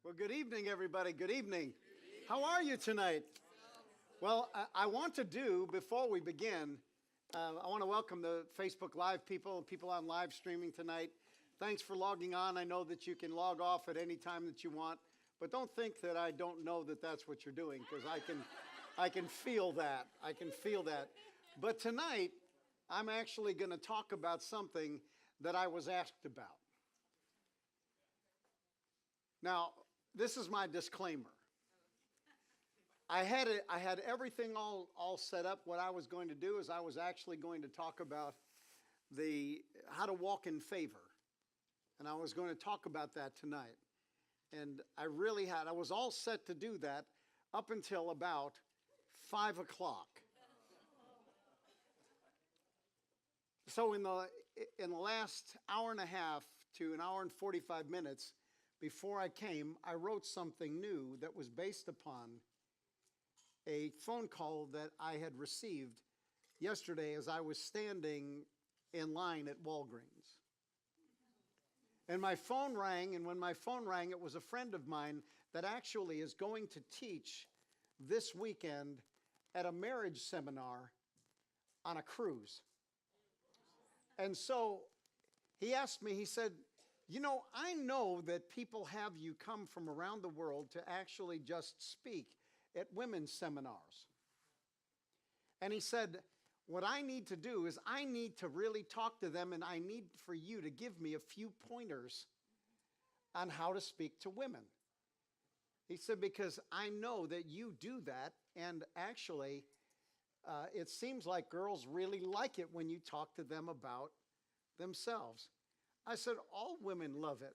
Well, good evening, everybody. Good evening. How are you tonight? Well, I want to do, before we begin, I want to welcome the Facebook Live people on live streaming tonight. Thanks for logging on. I know that you can log off at any time that you want, but don't think that I don't know that that's what you're doing, because I can feel that. I can feel that. But tonight, I'm actually going to talk about something that I was asked about. Now, this is my disclaimer. I had everything all set up. What I was going to do is I was actually going to talk about how to walk in favor. And I was going to talk about that tonight. And I was all set to do that up until about 5 o'clock. So in the last hour and a half to an hour and 45 minutes before I came, I wrote something new that was based upon a phone call that I had received yesterday as I was standing in line at Walgreens. And my phone rang, and when my phone rang, it was a friend of mine that actually is going to teach this weekend at a marriage seminar on a cruise. And so he asked me, he said, "You know, I know that people have you come from around the world to actually just speak at women's seminars." And he said, "What I need to do is I need to really talk to them, and I need for you to give me a few pointers on how to speak to women." He said, "Because I know that you do that, and actually it seems like girls really like it when you talk to them about themselves." I said, "All women love it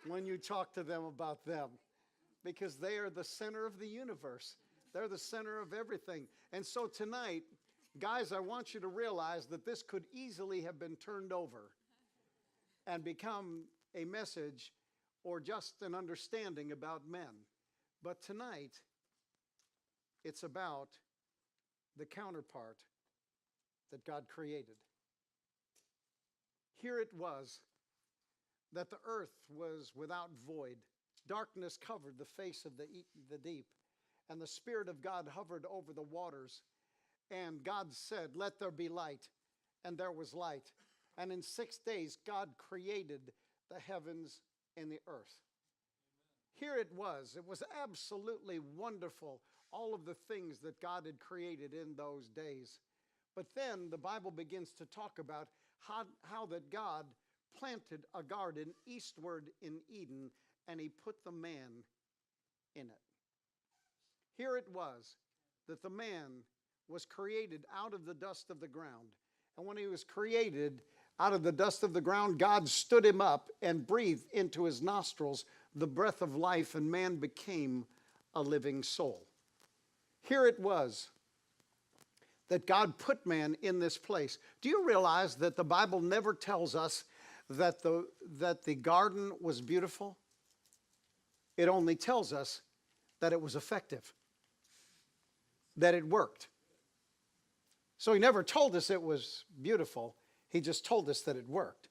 when you talk to them about them, because they are the center of the universe. They're the center of everything." And so tonight, guys, I want you to realize that this could easily have been turned over and become a message or just an understanding about men. But tonight, it's about the counterpart that God created. Here it was that the earth was without void. Darkness covered the face of the deep, and the Spirit of God hovered over the waters. And God said, "Let there be light," and there was light. And in 6 days, God created the heavens and the earth. Here it was absolutely wonderful, all of the things that God had created in those days. But then the Bible begins to talk about how that God planted a garden eastward in Eden, and he put the man in it. Here it was that the man was created out of the dust of the ground. And when he was created out of the dust of the ground, God stood him up and breathed into his nostrils the breath of life, and man became a living soul. Here it was that God put man in this place. Do you realize that the Bible never tells us that the garden was beautiful? It only tells us that it was effective, that it worked. So he never told us it was beautiful. He just told us that it worked.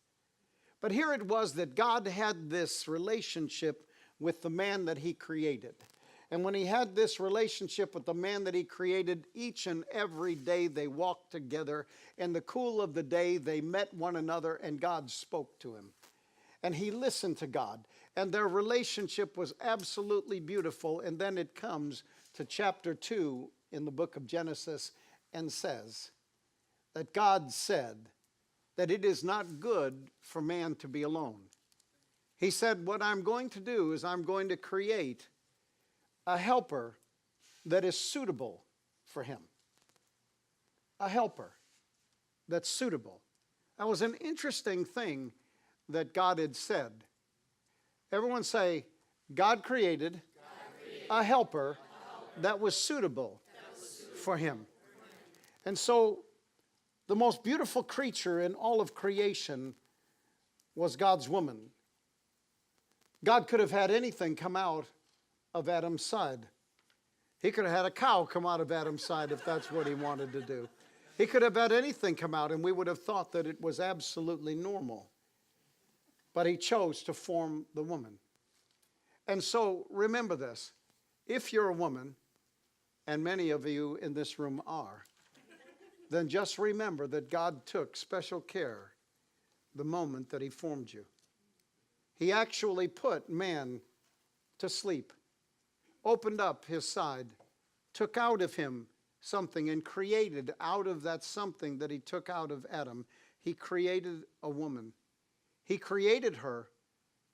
But here it was that God had this relationship with the man that he created. And when he had this relationship with the man that he created, each and every day they walked together. In the cool of the day, they met one another, and God spoke to him. And he listened to God. And their relationship was absolutely beautiful. And then it comes to chapter 2 in the book of Genesis and says that God said that it is not good for man to be alone. He said, "What I'm going to do is I'm going to create a helper that is suitable for him." A helper that's suitable. That was an interesting thing that God had said. Everyone say, God created a helper that was suitable for him. And so the most beautiful creature in all of creation was God's woman. God could have had anything come out of Adam's side. He could have had a cow come out of Adam's side if that's what he wanted to do. He could have had anything come out, and we would have thought that it was absolutely normal. But he chose to form the woman. And so remember this. If you're a woman, and many of you in this room are, then just remember that God took special care the moment that he formed you. He actually put man to sleep, opened up his side, took out of him something, and created out of that something that he took out of Adam, he created a woman. He created her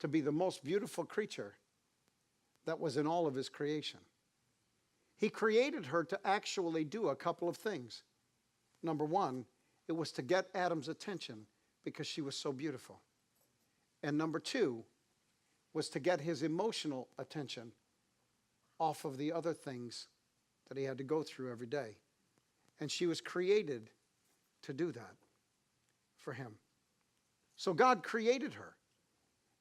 to be the most beautiful creature that was in all of his creation. He created her to actually do a couple of things. Number one, it was to get Adam's attention because she was so beautiful. And number two was to get his emotional attention off of the other things that he had to go through every day. And she was created to do that for him. So God created her.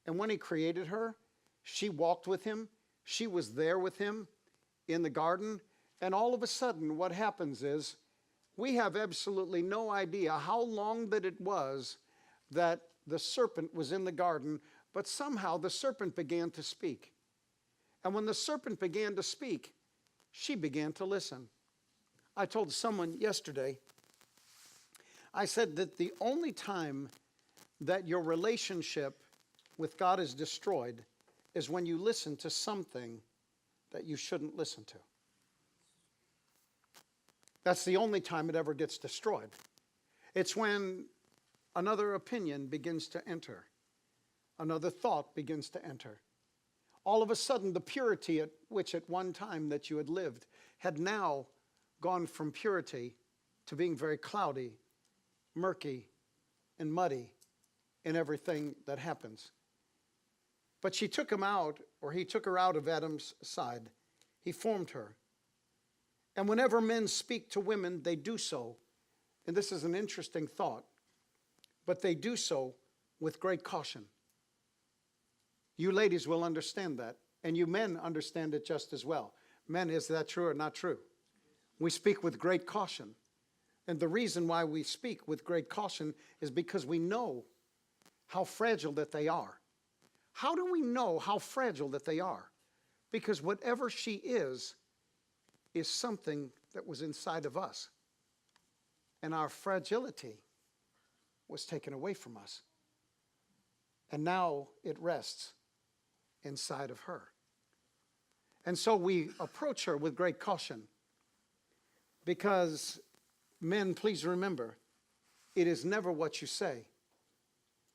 And when he created her, she walked with him. She was there with him in the garden. And all of a sudden, what happens is, we have absolutely no idea how long that it was that the serpent was in the garden, but somehow the serpent began to speak. And when the serpent began to speak, she began to listen. I told someone yesterday, I said that the only time that your relationship with God is destroyed is when you listen to something that you shouldn't listen to. That's the only time it ever gets destroyed. It's when another opinion begins to enter. Another thought begins to enter. All of a sudden, the purity at which at one time that you had lived had now gone from purity to being very cloudy, murky, and muddy in everything that happens. But she took him out, or he took her out of Adam's side. He formed her. And whenever men speak to women, they do so, and this is an interesting thought, but they do so with great caution. You ladies will understand that, and you men understand it just as well. Men, is that true or not true? We speak with great caution. And the reason why we speak with great caution is because we know how fragile that they are. How do we know how fragile that they are? Because whatever she is something that was inside of us. And our fragility was taken away from us. And now it rests inside of her. And so we approach her with great caution. Because, men, please remember, it is never what you say.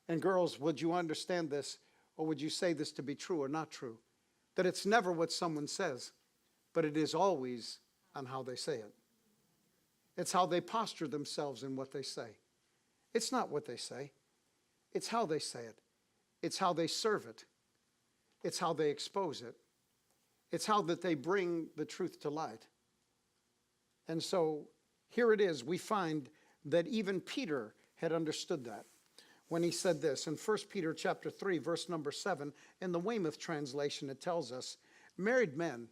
And girls, would you understand this, or would you say this to be true or not true? That it's never what someone says, but it is always on how they say it. It's how they posture themselves in what they say. It's not what they say. It's how they say it. It's how they serve it. It's how they expose it. It's how that they bring the truth to light. And so here it is. We find that even Peter had understood that when he said this. In 1 Peter chapter 3, verse number 7, in the Weymouth translation, it tells us, married men,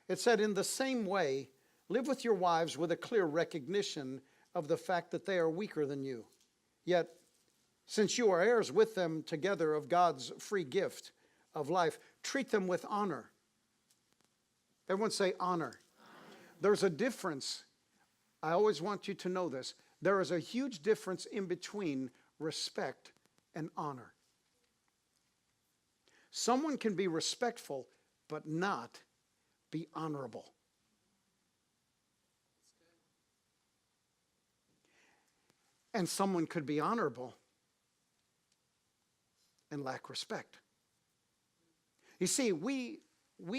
it said, in the same way, live with your wives with a clear recognition of the fact that they are weaker than you. Yet, since you are heirs with them together of God's free gift of life, treat them with honor. Everyone say honor. There's a difference. I always want you to know this. There is a huge difference in between respect and honor. Someone can be respectful, but not be honorable. And someone could be honorable and lack respect. You see, we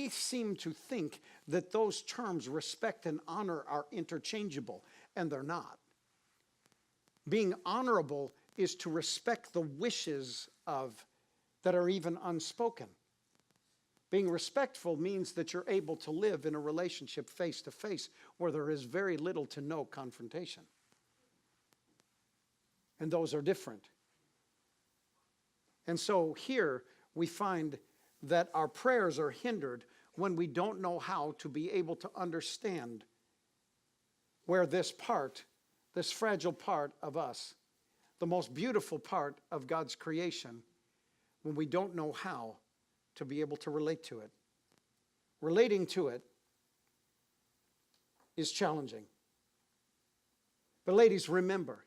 seem to think that those terms, respect and honor, are interchangeable, and they're not. Being honorable is to respect the wishes of that are even unspoken. Being respectful means that you're able to live in a relationship face to face where there is very little to no confrontation. And those are different. And so here we find that our prayers are hindered when we don't know how to be able to understand where this part, this fragile part of us, the most beautiful part of God's creation, when we don't know how to be able to relate to it. Relating to it is challenging. But ladies, remember,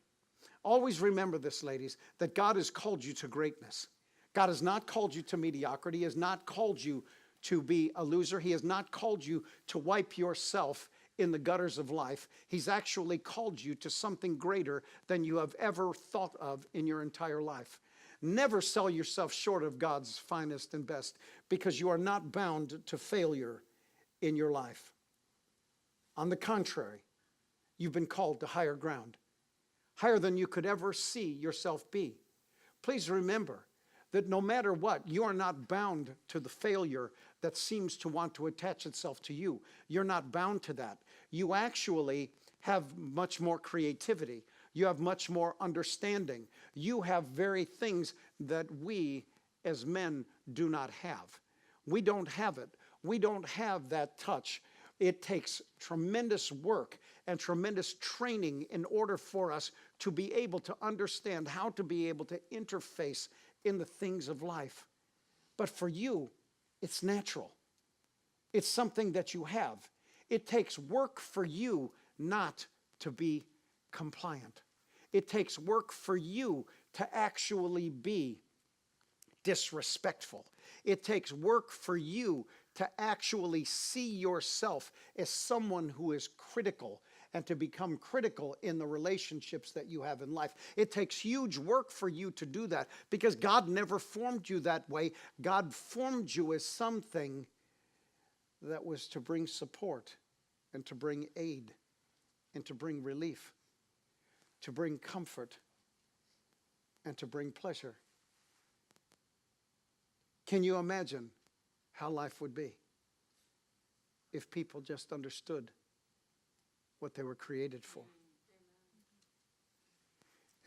always remember this, ladies, that God has called you to greatness. God has not called you to mediocrity. He has not called you to be a loser. He has not called you to wipe yourself in the gutters of life. He's actually called you to something greater than you have ever thought of in your entire life. Never sell yourself short of God's finest and best, because you are not bound to failure in your life. On the contrary, you've been called to higher ground, higher than you could ever see yourself be. Please remember that no matter what, you are not bound to the failure that seems to want to attach itself to you. You're not bound to that. You actually have much more creativity. You have much more understanding. You have very things that we as men do not have. We don't have it. We don't have that touch. It takes tremendous work and tremendous training in order for us to be able to understand how to be able to interface in the things of life. But for you, it's natural. It's something that you have. It takes work for you not to be compliant. It takes work for you to actually be disrespectful. It takes work for you to actually see yourself as someone who is critical and to become critical in the relationships that you have in life. It takes huge work for you to do that, because God never formed you that way. God formed you as something that was to bring support and to bring aid and to bring relief, to bring comfort and to bring pleasure. Can you imagine how life would be if people just understood what they were created for?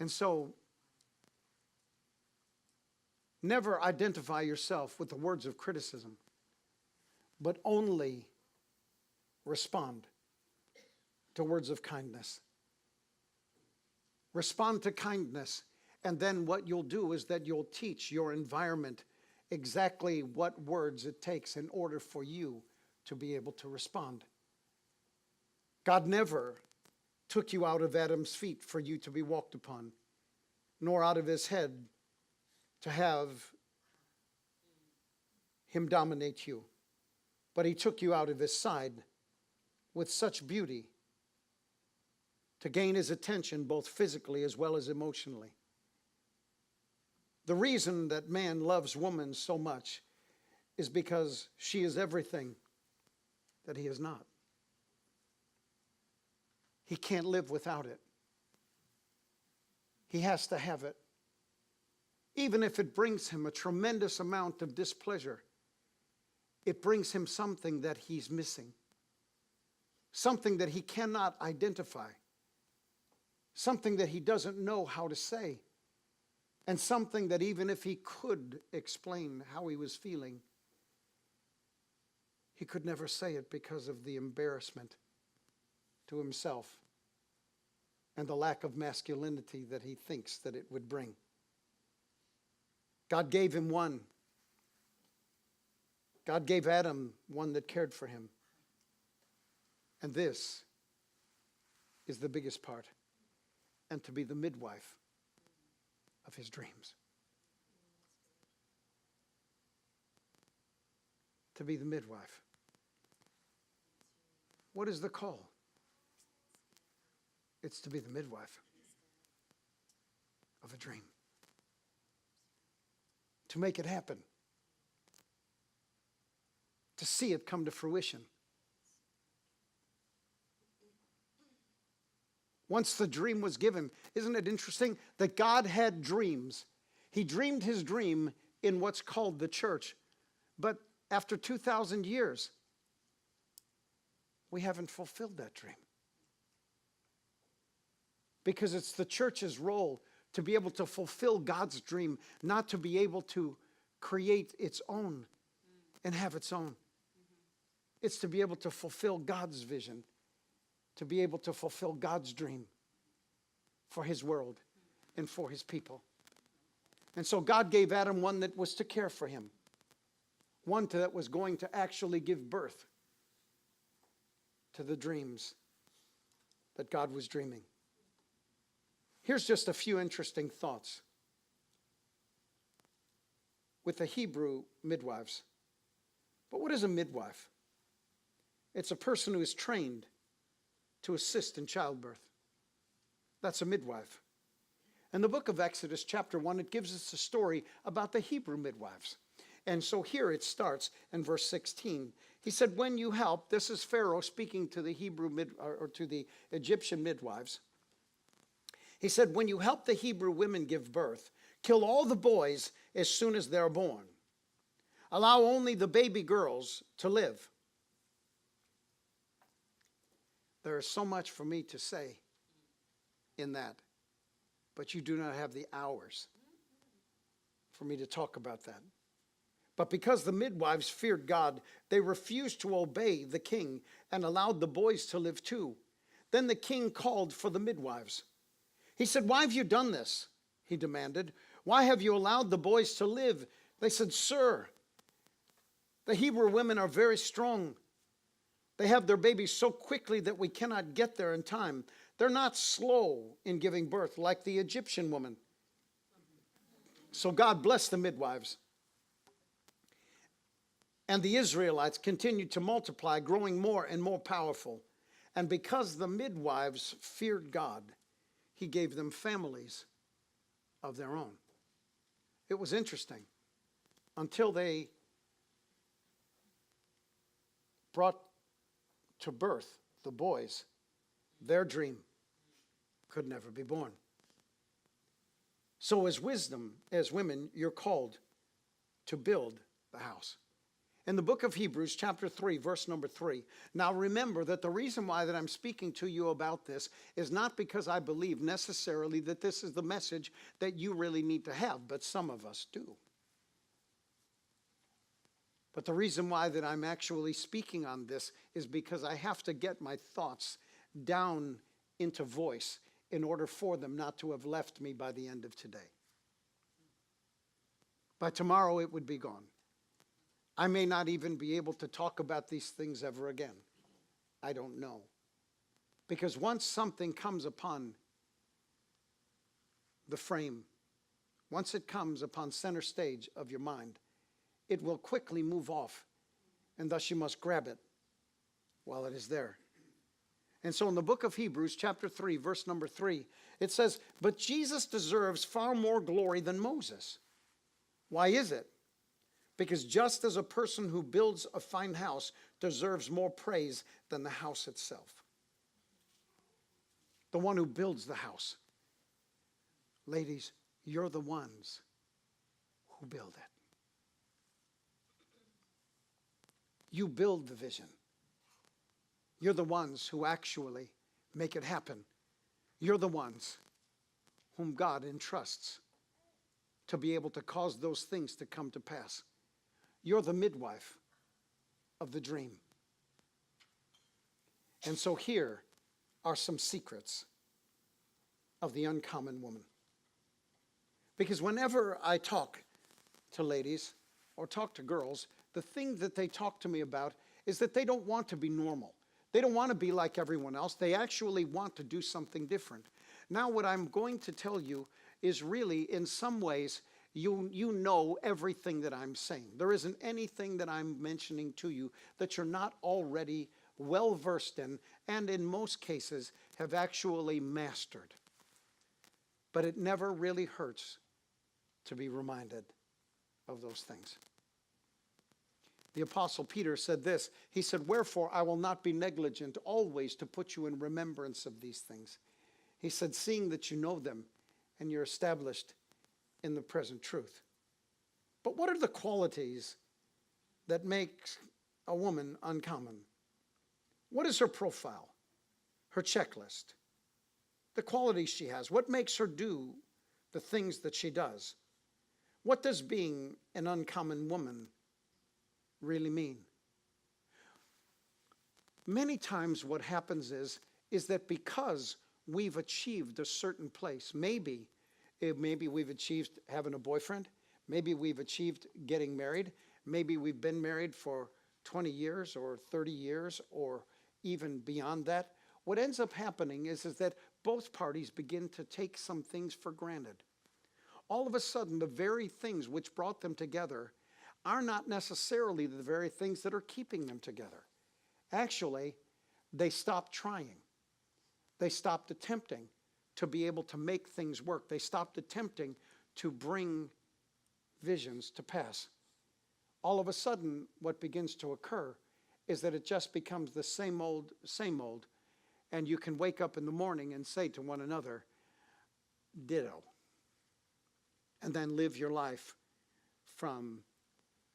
And so, never identify yourself with the words of criticism, but only respond to words of kindness. Respond to kindness, and then what you'll do is that you'll teach your environment exactly what words it takes in order for you to be able to respond. God never took you out of Adam's feet for you to be walked upon, nor out of his head to have him dominate you. But he took you out of his side with such beauty to gain his attention both physically as well as emotionally. The reason that man loves woman so much is because she is everything that he is not. He can't live without it. He has to have it. Even if it brings him a tremendous amount of displeasure, it brings him something that he's missing, something that he cannot identify, something that he doesn't know how to say, and something that even if he could explain how he was feeling, he could never say it because of the embarrassment to himself and the lack of masculinity that he thinks that it would bring. God gave him one. God gave Adam one that cared for him. And this is the biggest part, and to be the midwife of his dreams. To be the midwife. What is the call? It's to be the midwife of a dream. To make it happen. To see it come to fruition. Once the dream was given, isn't it interesting that God had dreams? He dreamed his dream in what's called the church. But after 2,000 years, we haven't fulfilled that dream. Because it's the church's role to be able to fulfill God's dream, not to be able to create its own and have its own. It's to be able to fulfill God's vision, to be able to fulfill God's dream for his world and for his people. And so God gave Adam one that was to care for him, one that was going to actually give birth to the dreams that God was dreaming. Here's just a few interesting thoughts. With the Hebrew midwives. But what is a midwife? It's a person who is trained to assist in childbirth. That's a midwife. In the book of Exodus, chapter 1, it gives us a story about the Hebrew midwives. And so here it starts in verse 16. He said, when you help, this is Pharaoh speaking to the to the Egyptian midwives. He said, when you help the Hebrew women give birth, kill all the boys as soon as they're born. Allow only the baby girls to live. There is so much for me to say in that, but you do not have the hours for me to talk about that. But because the midwives feared God, they refused to obey the king and allowed the boys to live too. Then the king called for the midwives. He said, why have you done this? He demanded. Why have you allowed the boys to live? They said, sir, the Hebrew women are very strong. They have their babies so quickly that we cannot get there in time. They're not slow in giving birth like the Egyptian woman. So God blessed the midwives. And the Israelites continued to multiply, growing more and more powerful. And because the midwives feared God, he gave them families of their own. It was interesting. Until they brought to birth the boys, their dream could never be born. So as women, you're called to build the house. In the book of Hebrews, chapter 3, verse number 3. Now remember that the reason why that I'm speaking to you about this is not because I believe necessarily that this is the message that you really need to have, but some of us do. But the reason why that I'm actually speaking on this is because I have to get my thoughts down into voice in order for them not to have left me by the end of today. By tomorrow it would be gone. I may not even be able to talk about these things ever again. I don't know. Because once something comes upon the frame, once it comes upon center stage of your mind, it will quickly move off, and thus you must grab it while it is there. And so in the book of Hebrews, chapter 3, verse number 3, it says, but Jesus deserves far more glory than Moses. Why is it? Because just as a person who builds a fine house deserves more praise than the house itself. The one who builds the house. Ladies, you're the ones who build it. You build the vision. You're the ones who actually make it happen. You're the ones whom God entrusts to be able to cause those things to come to pass. You're the midwife of the dream. And so here are some secrets of the uncommon woman. Because whenever I talk to ladies or talk to girls, the thing that they talk to me about is that they don't want to be normal. They don't want to be like everyone else. They actually want to do something different. Now what I'm going to tell you is really, in some ways, you know everything that I'm saying. There isn't anything that I'm mentioning to you that you're not already well versed in, and in most cases have actually mastered. But it never really hurts to be reminded of those things. The Apostle Peter said this. He said, wherefore I will not be negligent always to put you in remembrance of these things. He said, seeing that you know them and you're established in the present truth. But what are the qualities that make a woman uncommon? What is her profile? Her checklist? The qualities she has? What makes her do the things that she does? What does being an uncommon woman really mean? Many times what happens is that because we've achieved a certain place, maybe we've achieved having a boyfriend, maybe we've achieved getting married, Maybe we've been married for 20 years or 30 years or even beyond that. What ends up happening is that both parties begin to take some things for granted. All of a sudden, the very things which brought them together are not necessarily the very things that are keeping them together. Actually, they stopped trying. They stopped attempting to be able to make things work. They stopped attempting to bring visions to pass. All of a sudden, what begins to occur is that it just becomes the same old, and you can wake up in the morning and say to one another, ditto, and then live your life from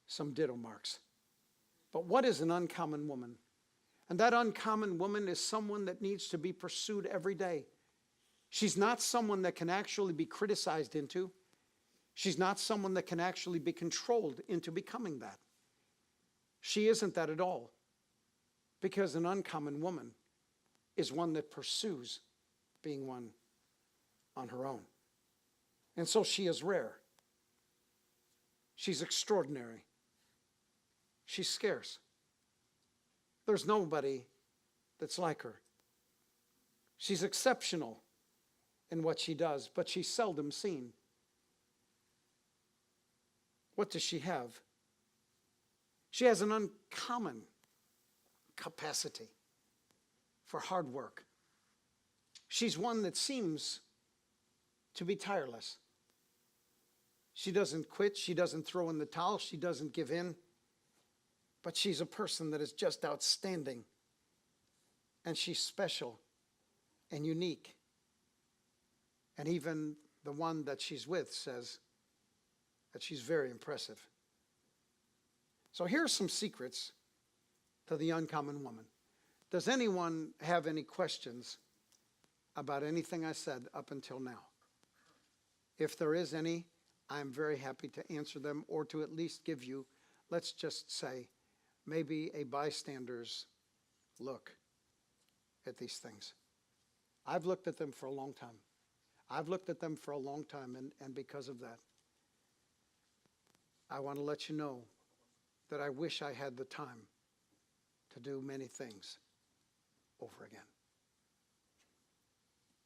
some ditto marks. But what is an uncommon woman? And that uncommon woman is someone that needs to be pursued every day. She's not someone that can actually be criticized into. She's not someone that can actually be controlled into becoming that. She isn't that at all. Because an uncommon woman is one that pursues being one on her own. And so she is rare. She's extraordinary. She's scarce. There's nobody that's like her. She's exceptional in what she does, but she's seldom seen. What does she have? She has an uncommon capacity for hard work. She's one that seems to be tireless. She doesn't quit. She doesn't throw in the towel. She doesn't give in. But she's a person that is just outstanding. And she's special and unique. And even the one that she's with says that she's very impressive. So here are some secrets to the uncommon woman. Does anyone have any questions about anything I said up until now? If there is any, I'm very happy to answer them or to at least give you, let's just say, maybe a bystander's look at these things. I've looked at them for a long time. And because of that, I want to let you know that I wish I had the time to do many things over again.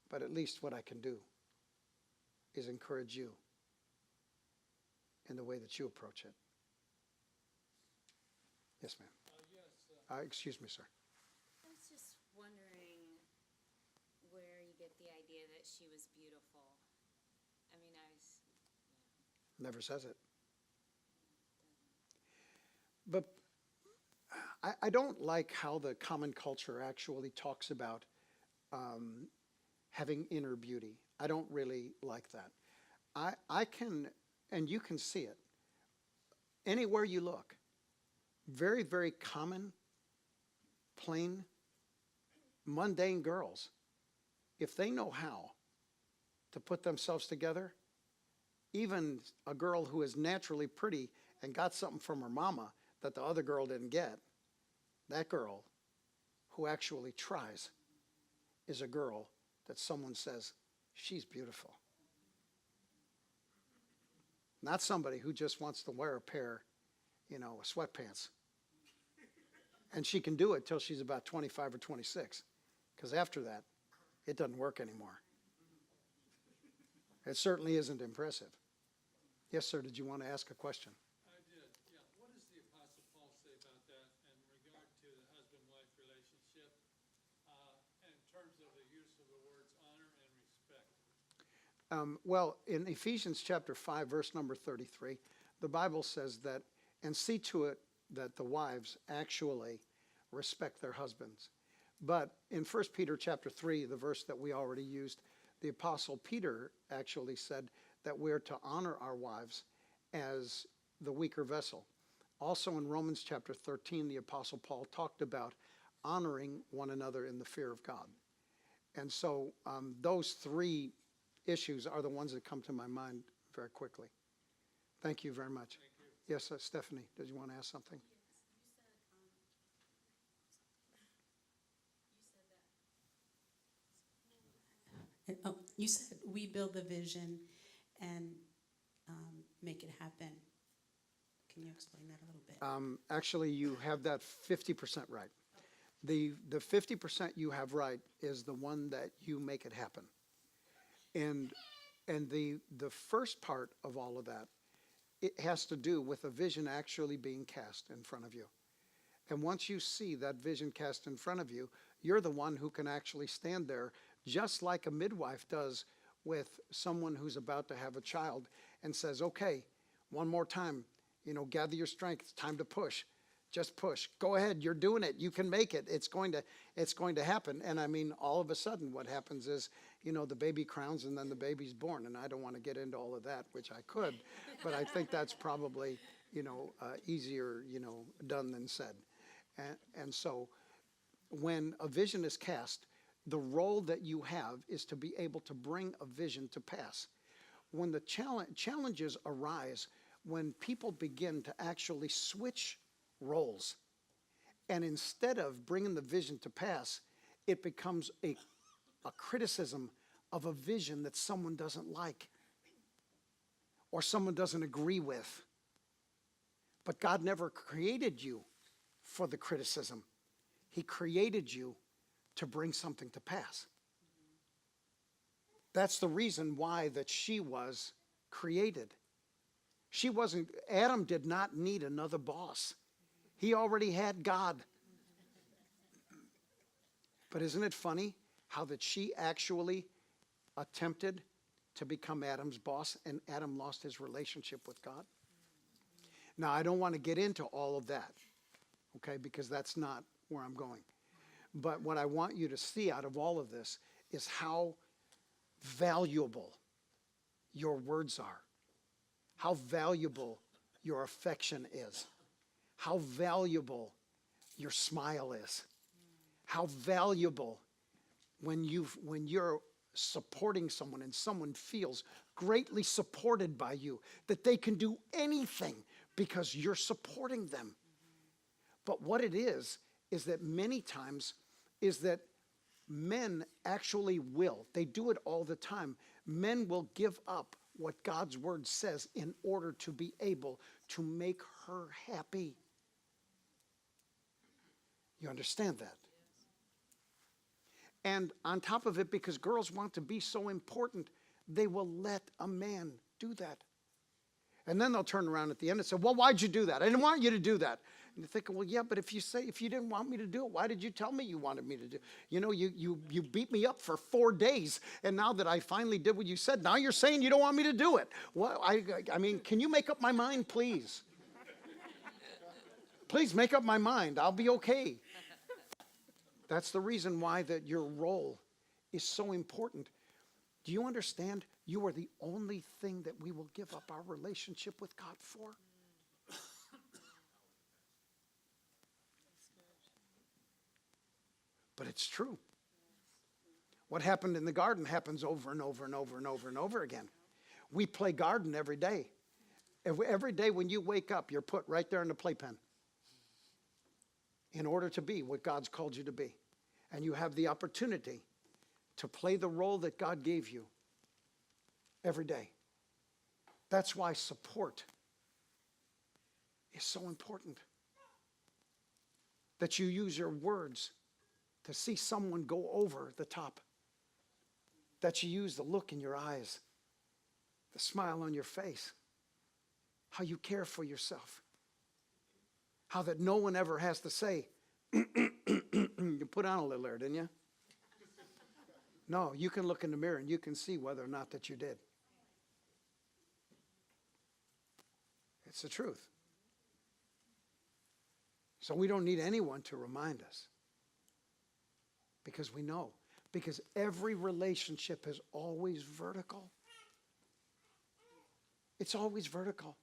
But at least what I can do is encourage you in the way that you approach it. Yes, ma'am. Excuse me, sir. I was just wondering where you get the idea that she was beautiful. I mean, Never says it. But I don't like how the common culture actually talks about having inner beauty. I don't really like that. I can, and you can see it, anywhere you look. Very, very common, plain, mundane girls, if they know how to put themselves together, even a girl who is naturally pretty and got something from her mama that the other girl didn't get, that girl who actually tries is a girl that someone says, she's beautiful. Not somebody who just wants to wear a pair, of sweatpants. And she can do it till she's about 25 or 26. Because after that, it doesn't work anymore. It certainly isn't impressive. Yes, sir, did you want to ask a question? I did, yeah. What does the Apostle Paul say about that in regard to the husband-wife relationship in terms of the use of the words honor and respect? Well, in Ephesians chapter 5, verse number 33, the Bible says that, and see to it that the wives actually respect their husbands. But in 1 Peter chapter 3, the verse that we already used, the Apostle Peter actually said that we're to honor our wives as the weaker vessel. Also in Romans chapter 13, the Apostle Paul talked about honoring one another in the fear of God. And so those three issues are the ones that come to my mind very quickly. Thank you very much. Thank you. Yes, Stephanie, did you want to ask something? You said we build the vision and make it happen. Can you explain that a little bit? Actually, you have that 50% right. The 50% you have right is the one that you make it happen. And the first part of all of that, it has to do with a vision actually being cast in front of you. And once you see that vision cast in front of you, you're the one who can actually stand there, just like a midwife does with someone who's about to have a child, and says, okay, one more time, gather your strength, it's time to push. Just push. Go ahead, you're doing it. You can make it. It's going to happen. And I mean, all of a sudden what happens is, the baby crowns and then the baby's born. And I don't want to get into all of that, which I could, but I think that's probably, easier, done than said. And so when a vision is cast, the role that you have is to be able to bring a vision to pass. When the challenges arise, when people begin to actually switch roles, and instead of bringing the vision to pass, it becomes a criticism of a vision that someone doesn't like or someone doesn't agree with. But God never created you for the criticism. He created you to bring something to pass. That's the reason why that she was created. Adam did not need another boss. He already had God. But isn't it funny how that she actually attempted to become Adam's boss, and Adam lost his relationship with God? Now, I don't want to get into all of that, okay, because that's not where I'm going. But what I want you to see out of all of this is how valuable your words are, how valuable your affection is, how valuable your smile is, how valuable when you're supporting someone and someone feels greatly supported by you, that they can do anything because you're supporting them. But what it is that many times is that men actually will. They do it all the time. Men will give up what God's word says in order to be able to make her happy. You understand that? And on top of it, because girls want to be so important, they will let a man do that. And then they'll turn around at the end and say, well, why'd you do that? I didn't want you to do that. And you're thinking, well, yeah, but if you didn't want me to do it, why did you tell me you wanted me to do it? You beat me up for 4 days, and now that I finally did what you said, now you're saying you don't want me to do it. Well, I mean, can you make up my mind, please? Please make up my mind. I'll be okay. That's the reason why that your role is so important. Do you understand? You are the only thing that we will give up our relationship with God for. But it's true. What happened in the garden happens over and over and over and over and over again. We play garden every day. Every day when you wake up, you're put right there in the playpen in order to be what God's called you to be. And you have the opportunity to play the role that God gave you every day. That's why support is so important. That you use your words to see someone go over the top. That you use the look in your eyes, the smile on your face, how you care for yourself. How that no one ever has to say, you put on a little air, didn't you? No, you can look in the mirror and you can see whether or not that you did. It's the truth. So we don't need anyone to remind us. Because we know. Because every relationship is always vertical. It's always vertical.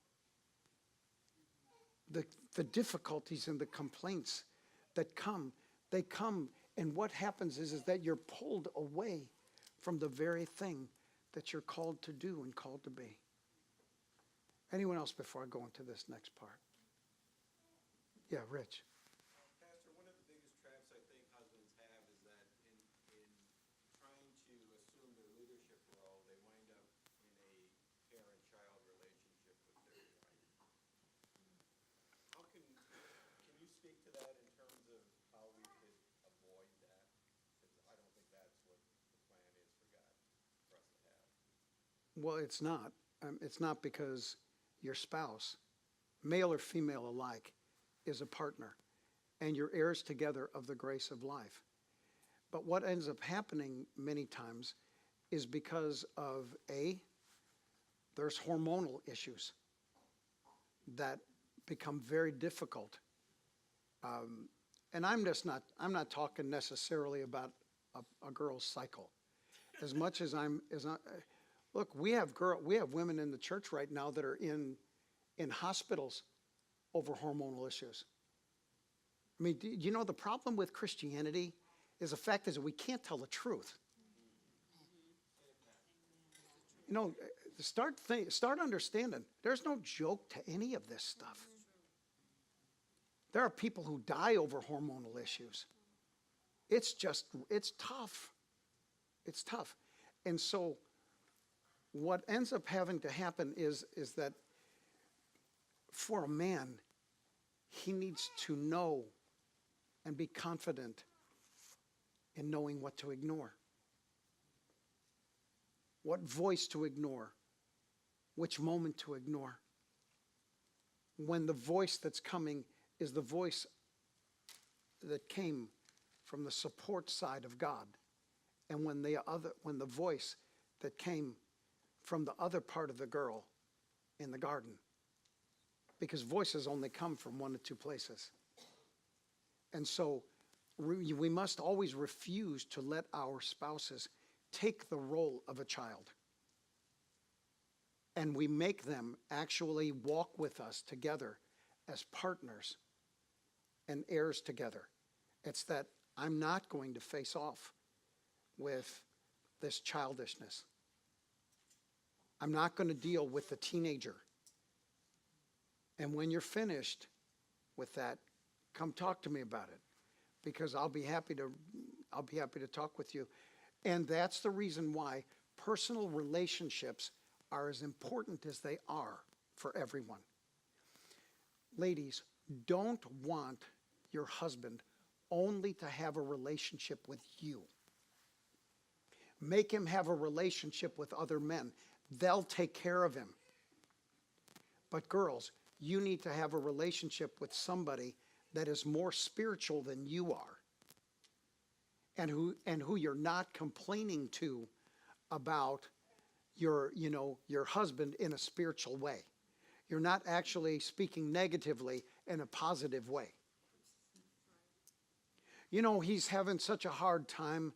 The difficulties and the complaints that come, they come, and what happens is that you're pulled away from the very thing that you're called to do and called to be. Anyone else before I go into this next part? Yeah, Rich. Pastor, one of the biggest traps I think husbands have is that in trying to assume their leadership role, they wind up in a parent-child relationship with their wife. Well, it's not. It's not because your spouse, male or female alike, is a partner, and you're heirs together of the grace of life. But what ends up happening many times is because of there's hormonal issues that become very difficult. And I'm not talking necessarily about a girl's cycle. As much as look, we have women in the church right now that are in hospitals over hormonal issues. I mean, you know, the problem with Christianity is the fact is that we can't tell the truth. You know, start understanding. There's no joke to any of this stuff. There are people who die over hormonal issues. It's tough. It's tough. And so what ends up having to happen is that for a man, he needs to know and be confident in knowing what to ignore. What voice to ignore. Which moment to ignore. When the voice that's coming is the voice that came from the support side of God, and when the voice that came from the other part of the girl in the garden, because voices only come from one of two places. And so we must always refuse to let our spouses take the role of a child, and we make them actually walk with us together as partners and heirs together. It's that I'm not going to face off with this childishness. I'm not going to deal with the teenager. And when you're finished with that, come talk to me about it, because I'll be happy to talk with you. And that's the reason why personal relationships are as important as they are for everyone. Ladies, don't want your husband only to have a relationship with you. Make him have a relationship with other men. They'll take care of him. But girls, you need to have a relationship with somebody that is more spiritual than you are, and who you're not complaining to about your husband in a spiritual way. You're not actually speaking negatively in a positive way. You know, he's having such a hard time,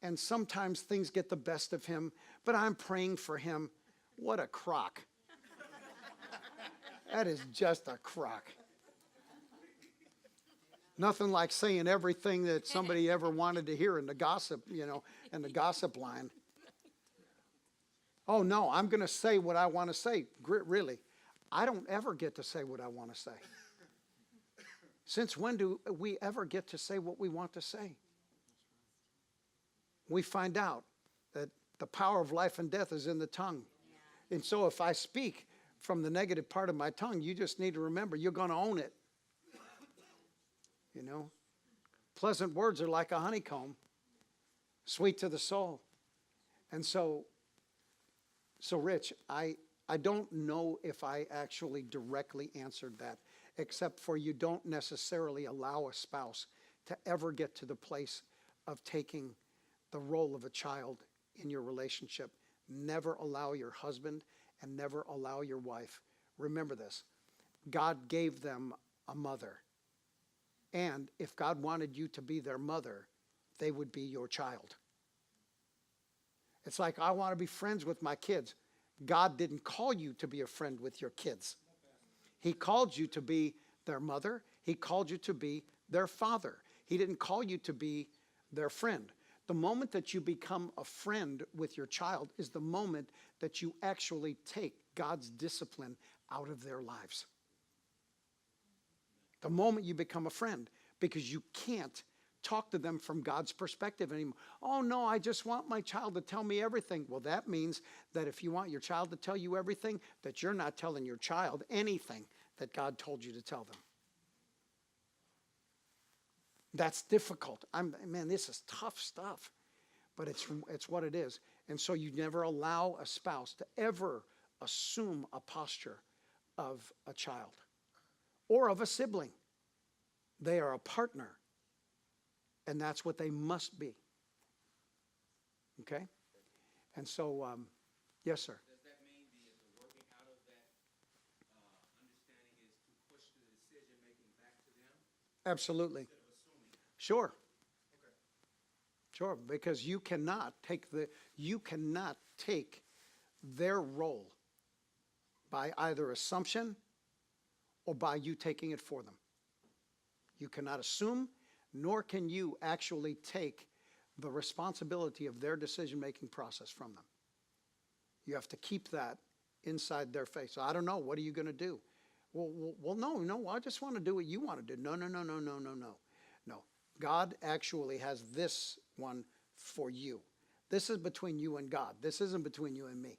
and sometimes things get the best of him, but I'm praying for him. What a crock. That is just a crock. Nothing like saying everything that somebody ever wanted to hear in the gossip, in the gossip line. Oh, no, I'm going to say what I want to say. Really, I don't ever get to say what I want to say. Since when do we ever get to say what we want to say? We find out that the power of life and death is in the tongue. Yeah. And so if I speak from the negative part of my tongue, you just need to remember you're going to own it. You know, pleasant words are like a honeycomb, sweet to the soul. And so Rich, I don't know if I actually directly answered that, except for you don't necessarily allow a spouse to ever get to the place of taking the role of a child in your relationship. Never allow your husband and never allow your wife. Remember this, God gave them a mother. And if God wanted you to be their mother, they would be your child. It's like, I want to be friends with my kids. God didn't call you to be a friend with your kids. He called you to be their mother. He called you to be their father. He didn't call you to be their friend. The moment that you become a friend with your child is the moment that you actually take God's discipline out of their lives. The moment you become a friend, because you can't talk to them from God's perspective anymore. Oh, no, I just want my child to tell me everything. Well, that means that if you want your child to tell you everything, that you're not telling your child anything that God told you to tell them. That's difficult. Man, this is tough stuff, but it's what it is. And so you never allow a spouse to ever assume a posture of a child or of a sibling. They are a partner, and that's what they must be. Okay? And so, yes, sir. Does that mean the working out of that understanding is to push the decision making back to them Absolutely. instead of assuming? Sure. Okay. Sure, because you cannot take their role by either assumption or by you taking it for them. You cannot assume, nor can you actually take the responsibility of their decision-making process from them. You have to keep that inside their face. So I don't know, what are you going to do? Well, no, I just want to do what you want to do. No. No. God actually has this one for you. This is between you and God. This isn't between you and me.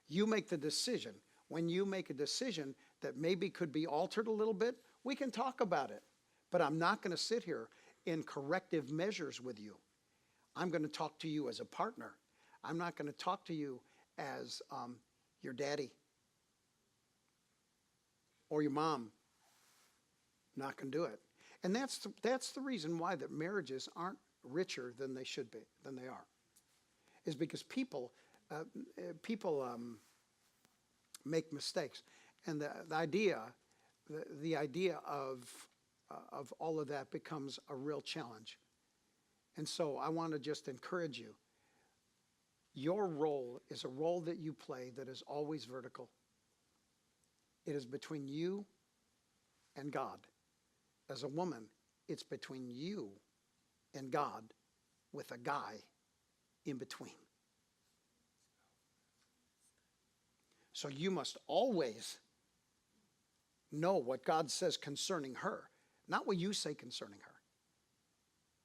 You make the decision. When you make a decision that maybe could be altered a little bit, we can talk about it. But I'm not going to sit here in corrective measures with you. I'm going to talk to you as a partner. I'm not going to talk to you as your daddy or your mom. Not going to do it. And that's the reason why that marriages aren't richer than they should be, than they are, is because people make mistakes, and the idea of all of that becomes a real challenge. And so I want to just encourage you. Your role is a role that you play that is always vertical. It is between you and God. As a woman, it's between you and God with a guy in between. So you must always know what God says concerning her, not what you say concerning her.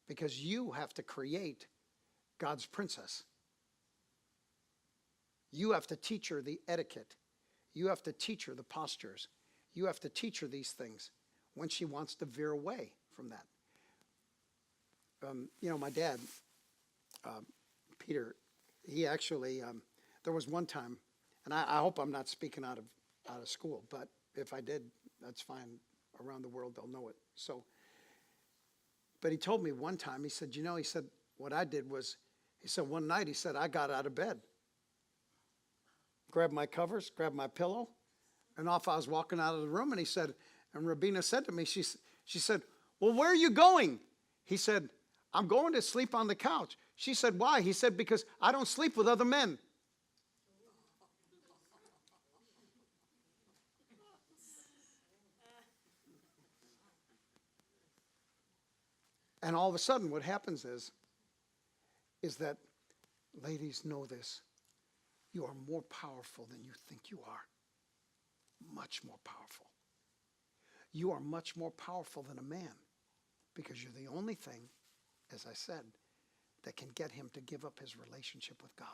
Because you have to create God's princess. You have to teach her the etiquette. You have to teach her the postures. You have to teach her these things when she wants to veer away from that. My dad, Peter, he actually, there was one time, and I hope I'm not speaking out of school, but if I did, that's fine. Around the world, they'll know it. So, but he told me one time, he said, what I did was, he said, one night, he said, I got out of bed, grabbed my covers, grabbed my pillow, and off I was walking out of the room, and he said, and Rabina said to me, she said, well, where are you going? He said, I'm going to sleep on the couch. She said, why? He said, because I don't sleep with other men. And all of a sudden, what happens is that, ladies, know this. You are more powerful than you think you are. Much more powerful. You are much more powerful than a man, because you're the only thing, as I said, that can get him to give up his relationship with God.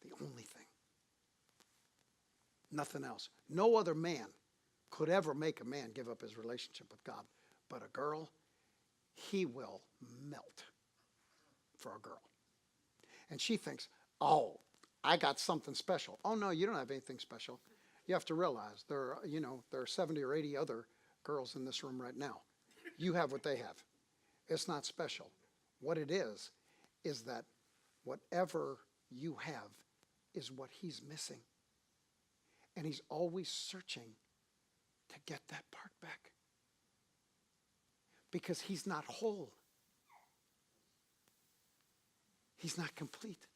The only thing. Nothing else. No other man could ever make a man give up his relationship with God. But a girl, he will melt for a girl. And she thinks, oh, I got something special. Oh, no, you don't have anything special. You have to realize there are 70 or 80 other girls in this room right now. You have what they have. It's not special. What it is that whatever you have is what he's missing. And he's always searching to get that part back. Because he's not whole. He's not complete.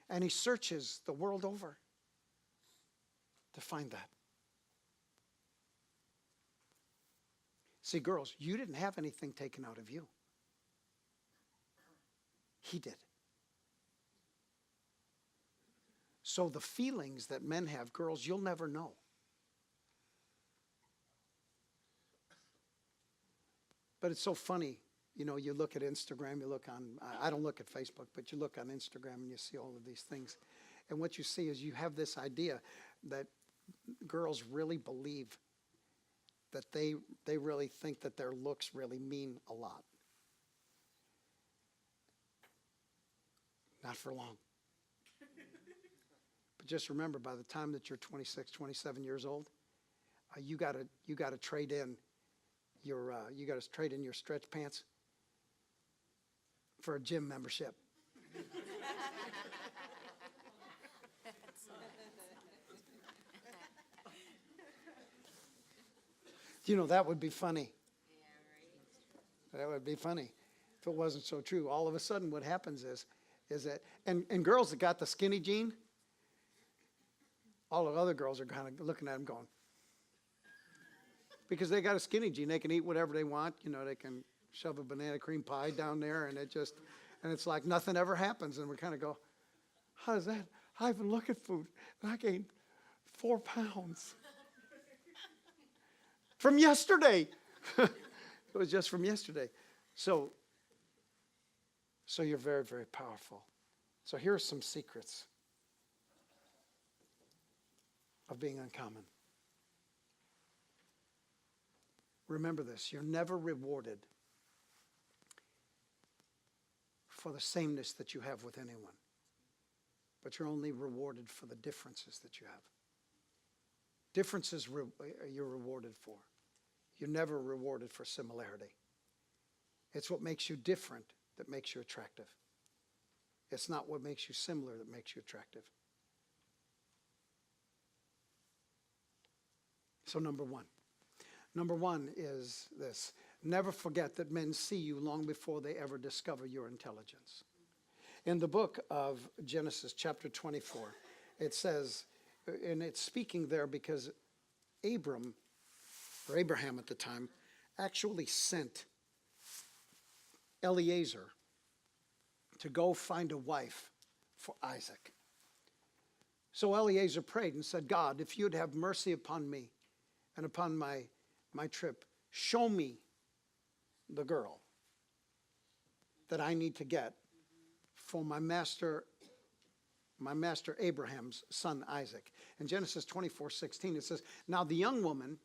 And he searches the world over to find that. See, girls, you didn't have anything taken out of you. He did. So the feelings that men have, girls, you'll never know. But it's so funny, you look at Instagram, you look on, I don't look at Facebook, but you look on Instagram and you see all of these things. And what you see is you have this idea that girls really believe that they really think that their looks really mean a lot. Not for long. But just remember, by the time that you're 26, 27 years old, you got to trade in your stretch pants for a gym membership. You know, that would be funny. That would be funny if it wasn't so true. All of a sudden what happens is that, and girls that got the skinny jean, all the other girls are kind of looking at them going, because they got a skinny jean, they can eat whatever they want. You know, they can shove a banana cream pie down there, and it's like nothing ever happens. And we kind of go, how does that? I've been looking at food, and I gained 4 pounds from yesterday. It was just from yesterday. So you're very, very powerful. So here are some secrets of being uncommon. Remember this, you're never rewarded for the sameness that you have with anyone, but you're only rewarded for the differences that you have. Differences you're rewarded for. You're never rewarded for similarity. It's what makes you different that makes you attractive. It's not what makes you similar that makes you attractive. So number one. Number one is this. Never forget that men see you long before they ever discover your intelligence. In the book of Genesis chapter 24, it says, and it's speaking there because Abraham at the time, actually sent Eliezer to go find a wife for Isaac. So Eliezer prayed and said, God, if you'd have mercy upon me and upon my trip, show me the girl that I need to get for my master Abraham's son Isaac. In Genesis 24:16, it says, now the young woman,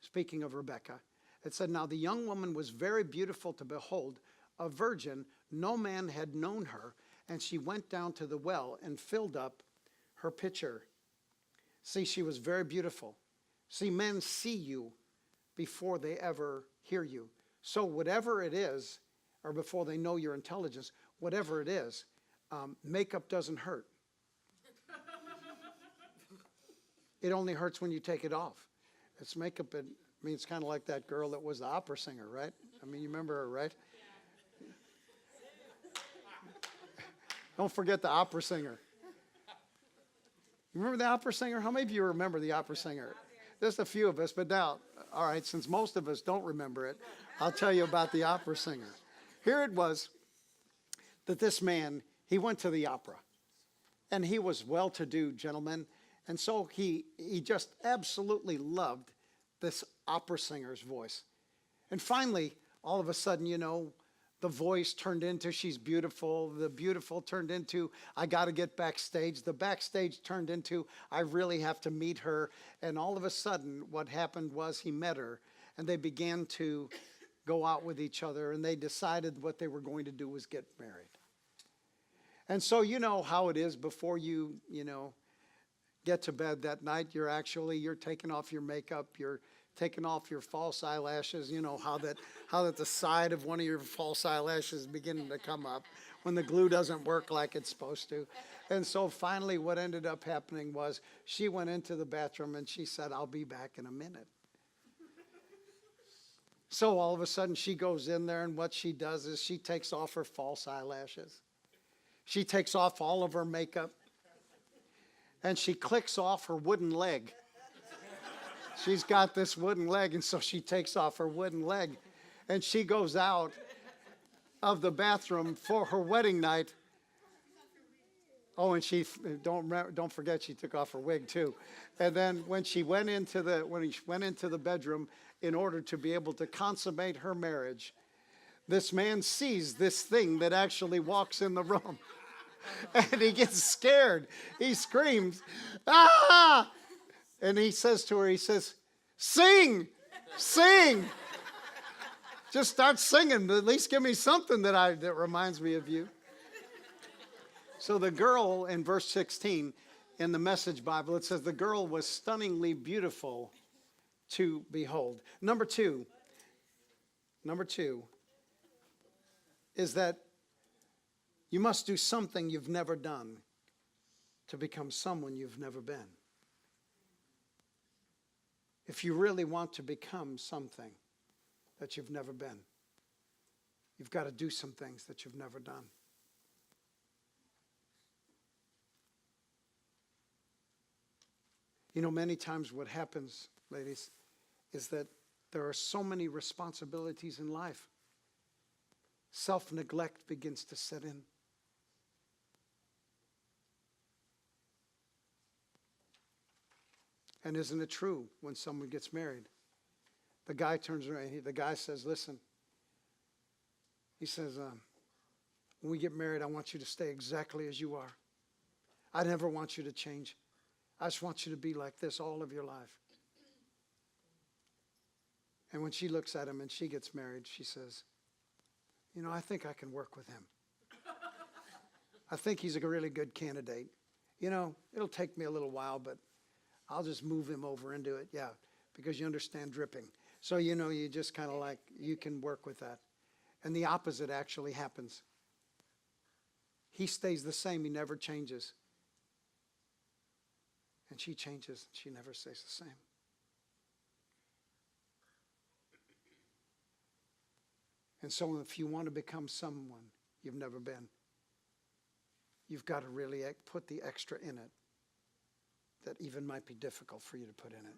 speaking of Rebekah, it said, now the young woman was very beautiful to behold, a virgin, no man had known her, and she went down to the well and filled up her pitcher. See, she was very beautiful. See, men see you before they ever hear you. So whatever it is, or before they know your intelligence, whatever it is, makeup doesn't hurt. It only hurts when you take it off. It's makeup. It's kind of like that girl that was the opera singer, right? I mean, you remember her, right? Don't forget the opera singer. You remember the opera singer? How many of you remember the opera singer? Just a few of us, but now, all right, since most of us don't remember it, I'll tell you about the opera singer. Here it was that this man, he went to the opera, and he was well-to-do gentleman, and so he just absolutely loved this opera singer's voice. And finally, all of a sudden, you know, the voice turned into she's beautiful. The beautiful turned into I got to get backstage. The backstage turned into I really have to meet her. And all of a sudden, what happened was he met her, and they began to go out with each other, and they decided what they were going to do was get married. And so you know how it is before you get to bed that night. You're taking off your makeup. You're taking off your false eyelashes. You know how that the side of one of your false eyelashes is beginning to come up when the glue doesn't work like it's supposed to. And so finally what ended up happening was she went into the bathroom and she said, I'll be back in a minute. So all of a sudden she goes in there, and what she does is she takes off her false eyelashes. She takes off all of her makeup, and she clicks off her wooden leg. She's got this wooden leg, and so she takes off her wooden leg, and she goes out of the bathroom for her wedding night. Oh, and she don't forget she took off her wig too. And then when she went into the bedroom in order to be able to consummate her marriage, this man sees this thing that actually walks in the room. And he gets scared. He screams, ah! And he says to her, sing, sing. Just start singing. At least give me something that reminds me of you. So the girl in verse 16 in the Message Bible, it says the girl was stunningly beautiful to behold. Number two is that you must do something you've never done to become someone you've never been. If you really want to become something that you've never been, you've got to do some things that you've never done. You know, many times what happens, ladies, is that there are so many responsibilities in life. Self-neglect begins to set in. And isn't it true when someone gets married? The guy turns around, the guy says, listen, he says, when we get married, I want you to stay exactly as you are. I never want you to change. I just want you to be like this all of your life. And when she looks at him and she gets married, she says, you know, I think I can work with him. I think he's a really good candidate. You know, it'll take me a little while, but I'll just move him over into it. Yeah, because you understand dripping. So, you know, you just kind of like, you can work with that. And the opposite actually happens. He stays the same. He never changes. And she changes. She never stays the same. And so if you want to become someone you've never been, you've got to really put the extra in it that even might be difficult for you to put in it.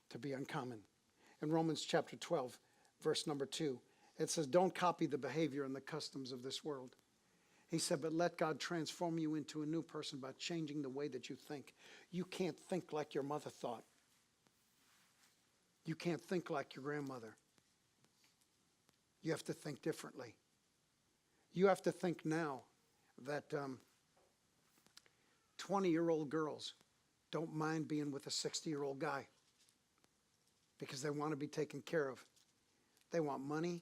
To be uncommon. In Romans chapter 12, verse number 2, it says, don't copy the behavior and the customs of this world. He said, but let God transform you into a new person by changing the way that you think. You can't think like your mother thought. You can't think like your grandmother. You have to think differently. You have to think now that 20-year-old girls don't mind being with a 60-year-old guy because they want to be taken care of. They want money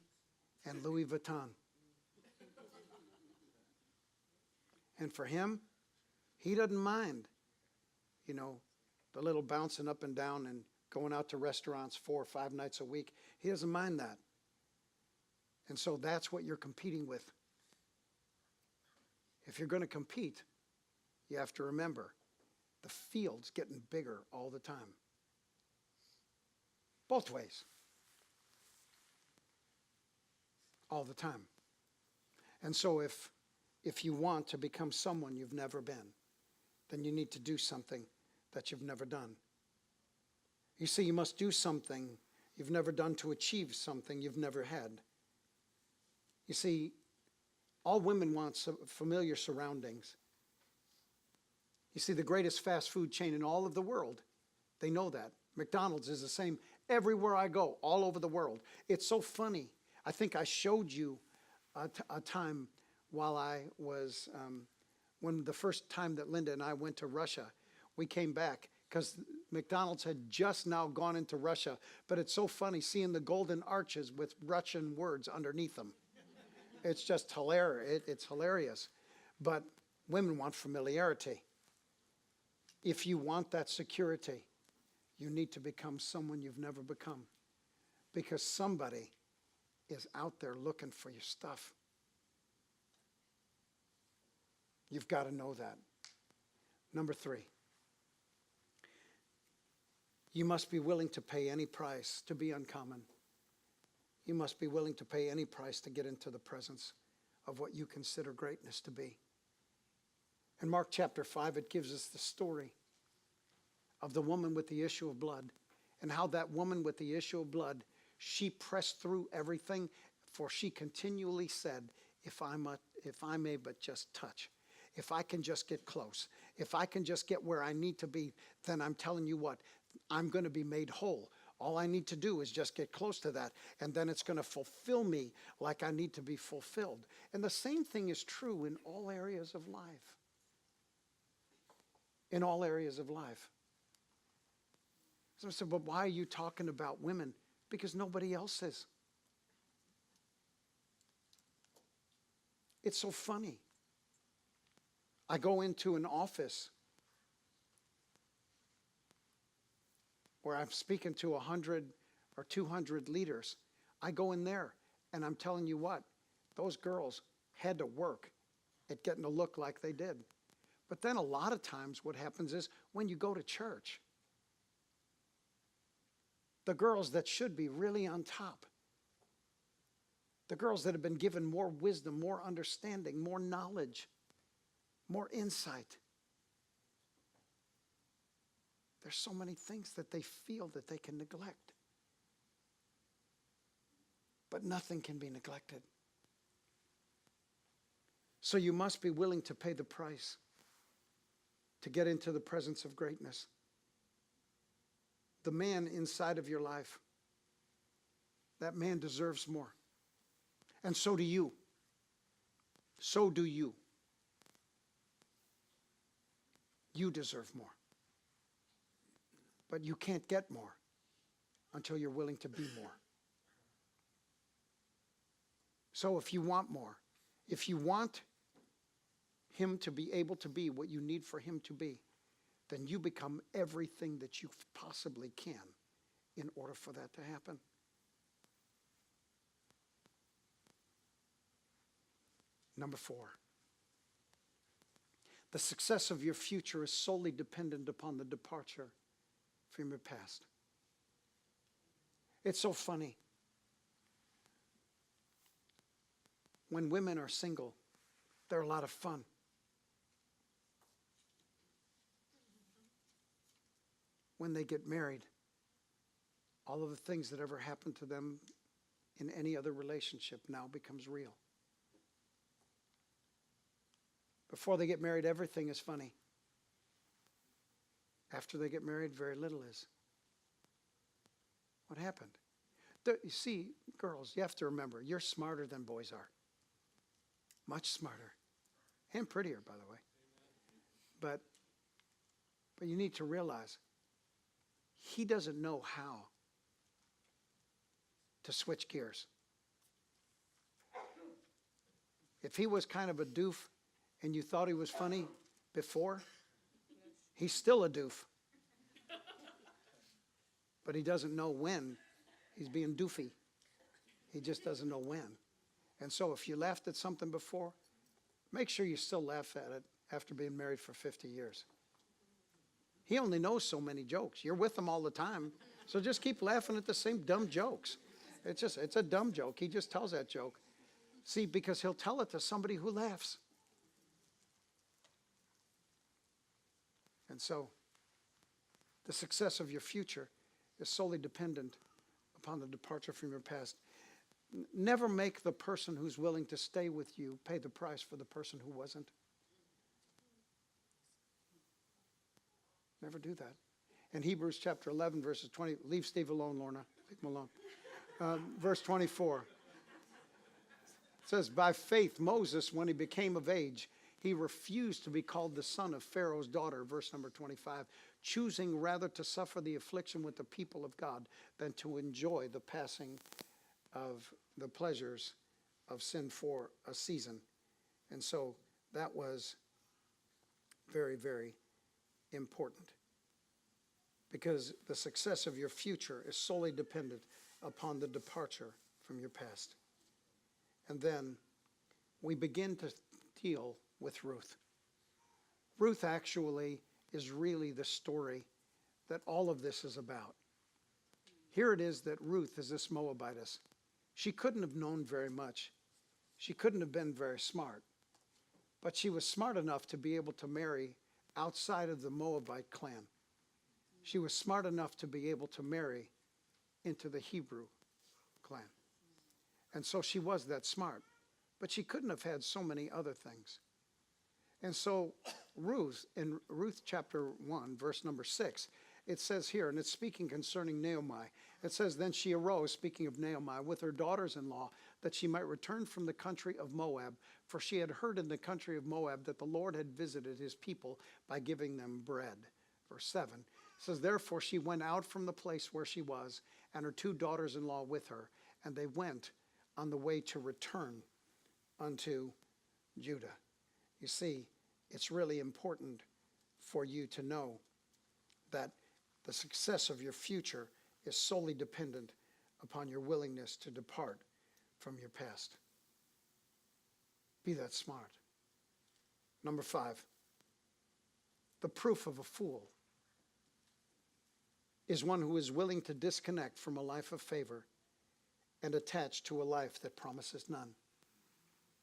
and Louis Vuitton. And for him, he doesn't mind, you know, the little bouncing up and down and going out to restaurants 4 or 5 nights a week. He doesn't mind that. And so that's what you're competing with. If you're going to compete, you have to remember the field's getting bigger all the time. Both ways. All the time. And so if you want to become someone you've never been, then you need to do something that you've never done. You see, you must do something you've never done to achieve something you've never had. You see, all women want familiar surroundings. You see, the greatest fast food chain in all of the world, they know that. McDonald's is the same everywhere I go, all over the world. It's so funny. I think I showed you a time while I was, when the first time that Linda and I went to Russia, we came back because McDonald's had just now gone into Russia. But it's so funny seeing the golden arches with Russian words underneath them. It's just hilarious. It's hilarious. But women want familiarity. If you want that security, you need to become someone you've never become. Because somebody is out there looking for your stuff. You've got to know that. Number 3. You must be willing to pay any price to be uncommon. You must be willing to pay any price to get into the presence of what you consider greatness to be. In Mark chapter 5, it gives us the story of the woman with the issue of blood and how that woman with the issue of blood, she pressed through everything, for she continually said, if I may but just touch, if I can just get close, if I can just get where I need to be, then I'm telling you what, I'm going to be made whole. All I need to do is just get close to that, and then it's going to fulfill me like I need to be fulfilled. And the same thing is true in all areas of life. In all areas of life. So I said, but why are you talking about women? Because nobody else is. It's so funny. I go into an office where I'm speaking to 100 or 200 leaders. I go in there, and I'm telling you what, those girls had to work at getting to look like they did. But then a lot of times what happens is when you go to church, the girls that should be really on top, the girls that have been given more wisdom, more understanding, more knowledge, more insight, there's so many things that they feel that they can neglect. But nothing can be neglected. So you must be willing to pay the price to get into the presence of greatness. The man inside of your life, that man deserves more. And so do you. So do you. You deserve more. But you can't get more until you're willing to be more. So if you want more, if you want him to be able to be what you need for him to be, then you become everything that you possibly can in order for that to happen. Number 4, the success of your future is solely dependent upon the departure from your past. It's so funny. When women are single, they're a lot of fun. When they get married, all of the things that ever happened to them in any other relationship now becomes real. Before they get married, everything is funny. After they get married, very little is. What happened? You see, girls, you have to remember, you're smarter than boys are. Much smarter. And prettier, by the way. But you need to realize, he doesn't know how to switch gears. If he was kind of a doof and you thought he was funny before, he's still a doof. But he doesn't know when he's being doofy. He just doesn't know when. And so if you laughed at something before, make sure you still laugh at it after being married for 50 years. He only knows so many jokes. You're with him all the time. So just keep laughing at the same dumb jokes. It's a dumb joke. He just tells that joke. See, because he'll tell it to somebody who laughs. And so the success of your future is solely dependent upon the departure from your past. Never make the person who's willing to stay with you pay the price for the person who wasn't. Never do that. In Hebrews chapter 11, verses 20, leave Steve alone, Lorna. Leave him alone. Verse 24. It says, by faith, Moses, when he became of age, he refused to be called the son of Pharaoh's daughter, verse number 25, choosing rather to suffer the affliction with the people of God than to enjoy the passing of the pleasures of sin for a season. And so that was very, very important, because the success of your future is solely dependent upon the departure from your past. And then we begin to deal with Ruth. Ruth actually is really the story that all of this is about. Here it is that Ruth is this Moabitess. She couldn't have known very much. She couldn't have been very smart. But she was smart enough to be able to marry outside of the Moabite clan. She was smart enough to be able to marry into the Hebrew clan. And so she was that smart. But she couldn't have had so many other things. And so Ruth, in Ruth chapter 1, verse number 6, it says here, and it's speaking concerning Naomi. It says, then she arose, speaking of Naomi, with her daughters-in-law, that she might return from the country of Moab, for she had heard in the country of Moab that the Lord had visited his people by giving them bread. Verse 7 says, therefore she went out from the place where she was, and her 2 daughters-in-law with her, and they went on the way to return unto Judah. You see, it's really important for you to know that the success of your future is solely dependent upon your willingness to depart from your past. Be that smart. Number 5, the proof of a fool is one who is willing to disconnect from a life of favor and attach to a life that promises none.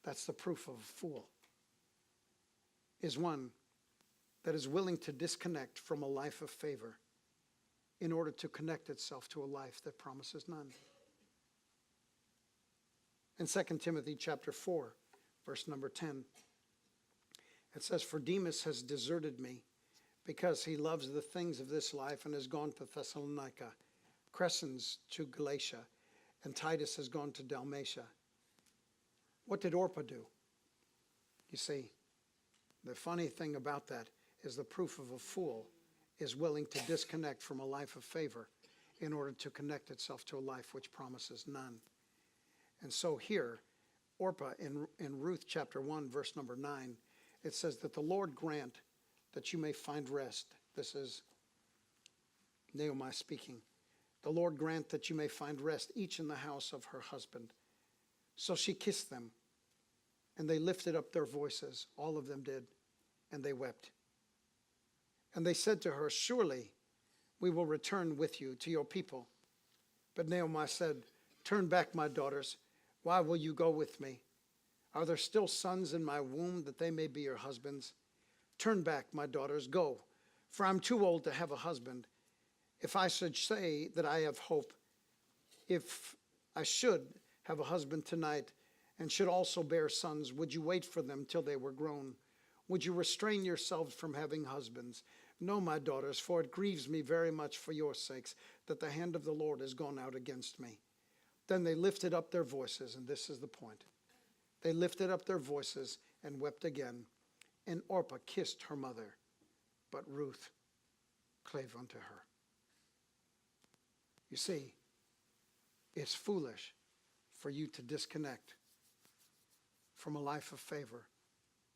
That's the proof of a fool, is one that is willing to disconnect from a life of favor in order to connect itself to a life that promises none. In 2 Timothy chapter 4, verse number 10, it says, "For Demas has deserted me because he loves the things of this life and has gone to Thessalonica, Crescens to Galatia, and Titus has gone to Dalmatia." What did Orpah do? You see, the funny thing about that is the proof of a fool is willing to disconnect from a life of favor in order to connect itself to a life which promises none. And so here, Orpah in Ruth chapter 1, verse number 9, it says that the Lord grant that you may find rest. This is Naomi speaking. The Lord grant that you may find rest, each in the house of her husband. So she kissed them, and they lifted up their voices, all of them did, and they wept. And they said to her, "Surely we will return with you to your people." But Naomi said, "Turn back, my daughters. Why will you go with me? Are there still sons in my womb that they may be your husbands? Turn back, my daughters, go, for I'm too old to have a husband. If I should say that I have hope, if I should have a husband tonight and should also bear sons, would you wait for them till they were grown? Would you restrain yourselves from having husbands? No, my daughters, for it grieves me very much for your sakes that the hand of the Lord has gone out against me." Then they lifted up their voices, and this is the point. They lifted up their voices and wept again. And Orpah kissed her mother, but Ruth clave unto her. You see, it's foolish for you to disconnect from a life of favor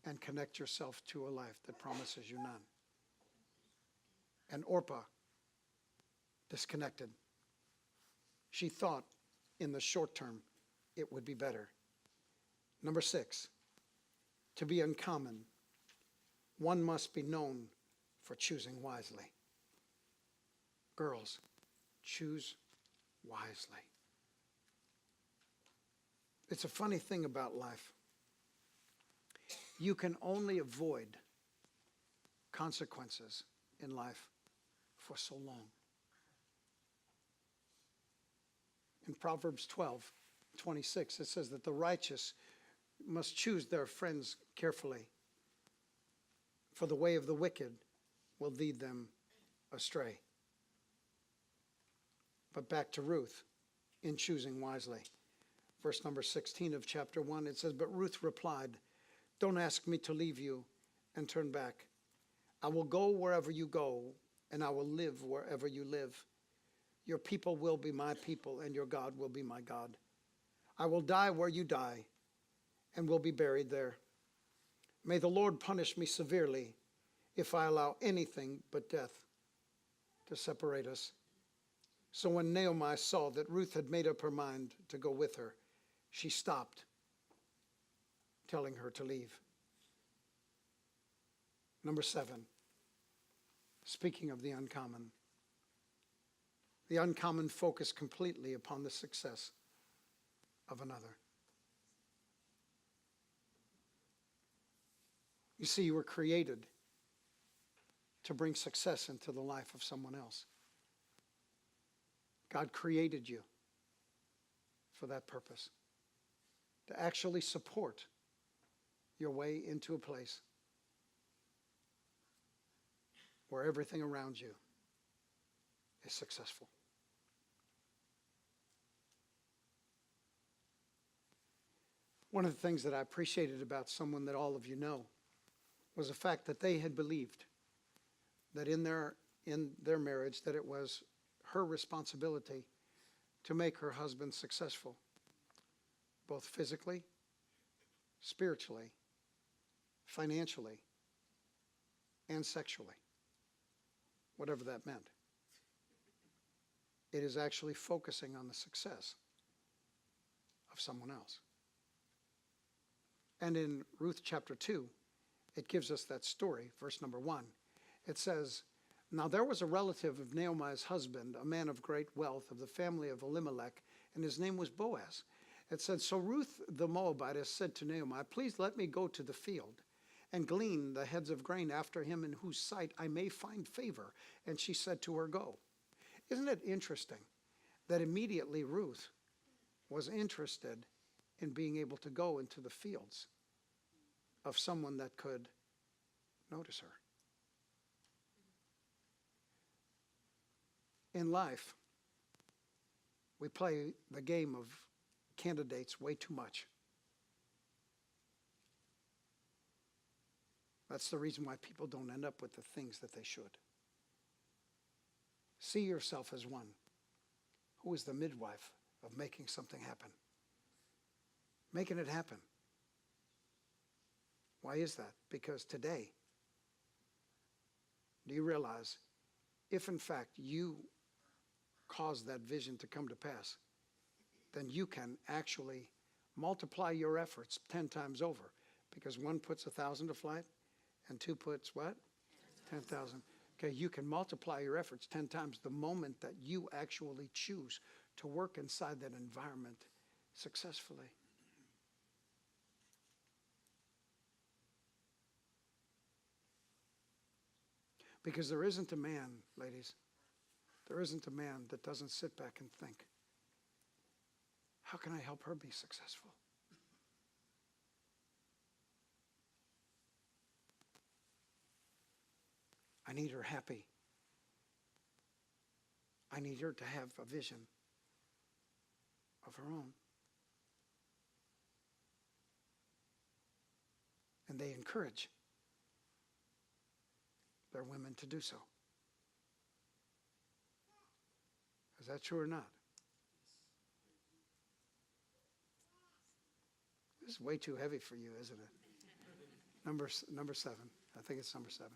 and connect yourself to a life that promises you none. And Orpah disconnected. She thought in the short term it would be better. Number 6, to be uncommon, one must be known for choosing wisely. Girls, choose wisely. It's a funny thing about life. You can only avoid consequences in life for so long. In Proverbs 12:26, it says that the righteous must choose their friends carefully, for the way of the wicked will lead them astray. But back to Ruth in choosing wisely. Verse number 16 of chapter 1, it says, "But Ruth replied, 'Don't ask me to leave you and turn back. I will go wherever you go, and I will live wherever you live. Your people will be my people, and your God will be my God. I will die where you die, and will be buried there. May the Lord punish me severely if I allow anything but death to separate us.' So when Naomi saw that Ruth had made up her mind to go with her, she stopped telling her to leave." Number 7, speaking of the uncommon focus completely upon the success of another. You see, you were created to bring success into the life of someone else. God created you for that purpose, to actually support your way into a place where everything around you is successful. One of the things that I appreciated about someone that all of you know was the fact that they had believed that in their marriage that it was her responsibility to make her husband successful, both physically, spiritually, financially, and sexually, whatever that meant. It is actually focusing on the success of someone else. And in Ruth chapter 2, it gives us that story, verse number 1. It says, "Now there was a relative of Naomi's husband, a man of great wealth of the family of Elimelech, and his name was Boaz." It said, "So Ruth the Moabitess said to Naomi, 'Please let me go to the field and glean the heads of grain after him in whose sight I may find favor.' And she said to her, 'Go.'" Isn't it interesting that immediately Ruth was interested in being able to go into the fields of someone that could notice her? In life, we play the game of candidates way too much. That's the reason why people don't end up with the things that they should. See yourself as one who is the midwife of making something happen. Making it happen. Why is that? Because today, do you realize if in fact you cause that vision to come to pass, then you can actually multiply your efforts 10 times over, because one puts 1,000 to flight and two puts what? 10,000. Okay, you can multiply your efforts 10 times the moment that you actually choose to work inside that environment successfully. Because there isn't a man, ladies, there isn't a man that doesn't sit back and think, how can I help her be successful? I need her happy. I need her to have a vision of her own. And they encourage their women to do so. Is that true or not? This is way too heavy for you, isn't it? Number 7. I think it's number 7.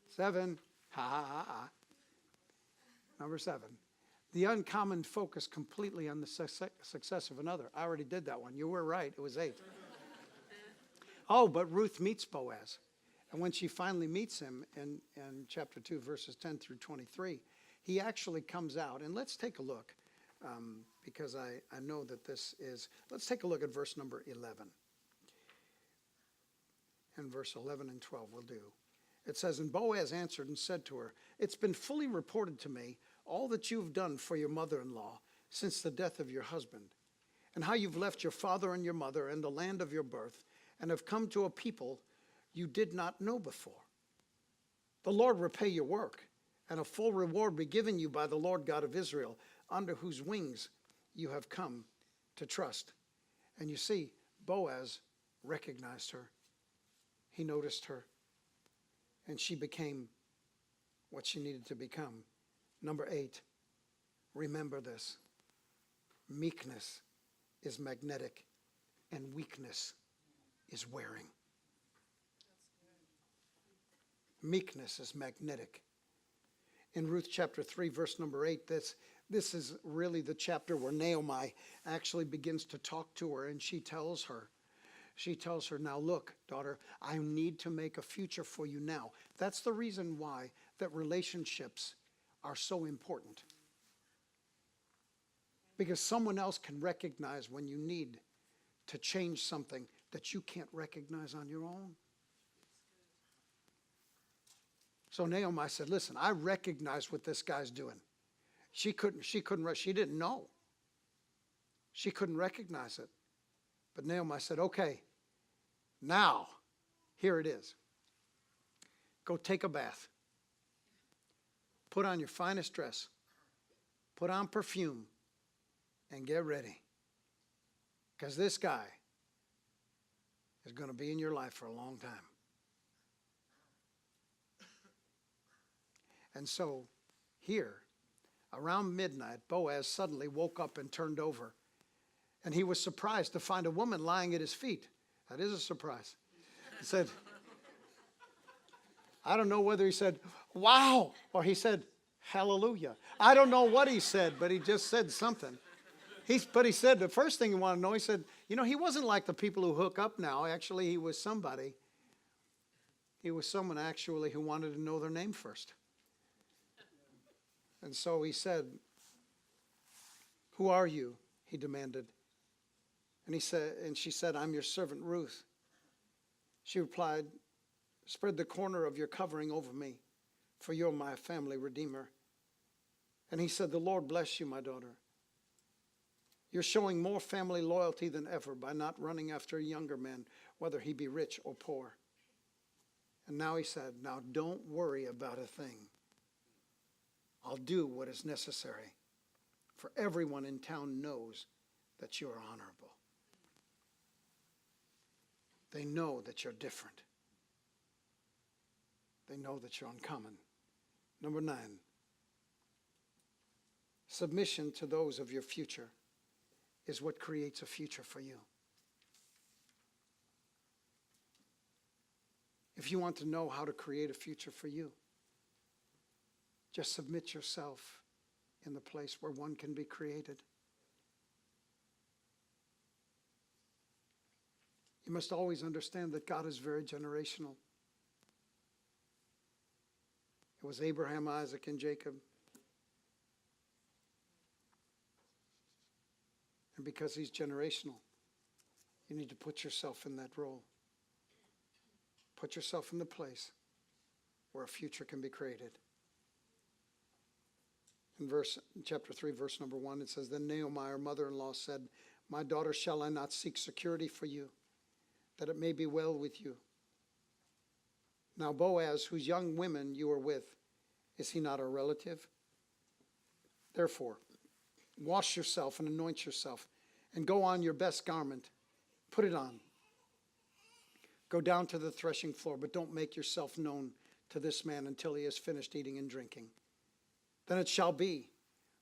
7. Ha ha ha ha. Number 7. The uncommon focus completely on the success of another. I already did that one. You were right. It was 8. Oh, but Ruth meets Boaz. And when she finally meets him in chapter 2, verses 10 through 23, he actually comes out. And let's take a look, because I know that this is, let's take a look at verse number 11. And verse 11 and 12 will do. It says, "And Boaz answered and said to her, 'It's been fully reported to me all that you've done for your mother-in-law since the death of your husband, and how you've left your father and your mother and the land of your birth, and have come to a people you did not know before. The Lord repay your work, and a full reward be given you by the Lord God of Israel, under whose wings you have come to trust.'" And you see, Boaz recognized her. He noticed her. And she became what she needed to become. Number 8, remember this. Meekness is magnetic, and weakness is wearing. Meekness is magnetic. In Ruth chapter 3, verse number 8, this is really the chapter where Naomi actually begins to talk to her, and she tells her, "Now look, daughter, I need to make a future for you now." That's the reason why that relationships are so important. Because someone else can recognize when you need to change something that you can't recognize on your own. So Naomi said, "Listen, I recognize what this guy's doing." She didn't know. She couldn't recognize it. But Naomi said, "Okay, now, here it is. Go take a bath. Put on your finest dress. Put on perfume. And get ready. Because this guy is going to be in your life for a long time." And so here, around midnight, Boaz suddenly woke up and turned over. And he was surprised to find a woman lying at his feet. That is a surprise. He said, I don't know whether he said, wow, or he said, hallelujah. I don't know what he said, but he just said something. But he said, the first thing he wanted to know, he said, he wasn't like the people who hook up now. Actually, he was somebody. He was someone actually who wanted to know their name first. And so he said, who are you? He demanded. And she said, I'm your servant Ruth. She replied, spread the corner of your covering over me, for you're my family redeemer. And he said, the Lord bless you, my daughter. You're showing more family loyalty than ever by not running after a younger man, whether he be rich or poor. And now he said, now don't worry about a thing. I'll do what is necessary, for everyone in town knows that you are honorable. They know that you're different. They know that you're uncommon. Number 9, submission to those of your future is what creates a future for you. If you want to know how to create a future for you, just submit yourself in the place where one can be created. You must always understand that God is very generational. It was Abraham, Isaac, and Jacob. And because he's generational, you need to put yourself in that role. Put yourself in the place where a future can be created. In chapter 3, verse number 1, it says, then Naomi, her mother-in-law, said, my daughter, shall I not seek security for you, that it may be well with you? Now Boaz, whose young women you are with, is he not a relative? Therefore, wash yourself and anoint yourself, and go on your best garment. Put it on. Go down to the threshing floor, but don't make yourself known to this man until he has finished eating and drinking. Then it shall be,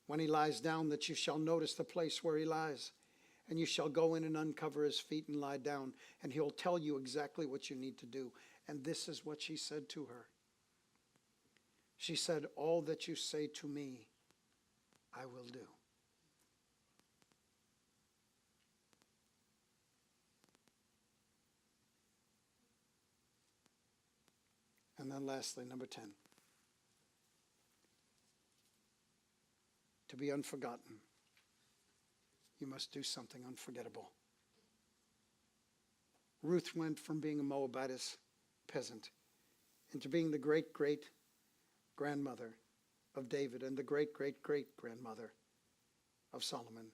when he lies down, that you shall notice the place where he lies, and you shall go in and uncover his feet and lie down, and he'll tell you exactly what you need to do. And this is what she said to her. She said, all that you say to me, I will do. And then lastly, number 10. To be unforgotten, you must do something unforgettable. Ruth went from being a Moabitess peasant into being the great-great-grandmother of David and the great-great-great-grandmother of Solomon,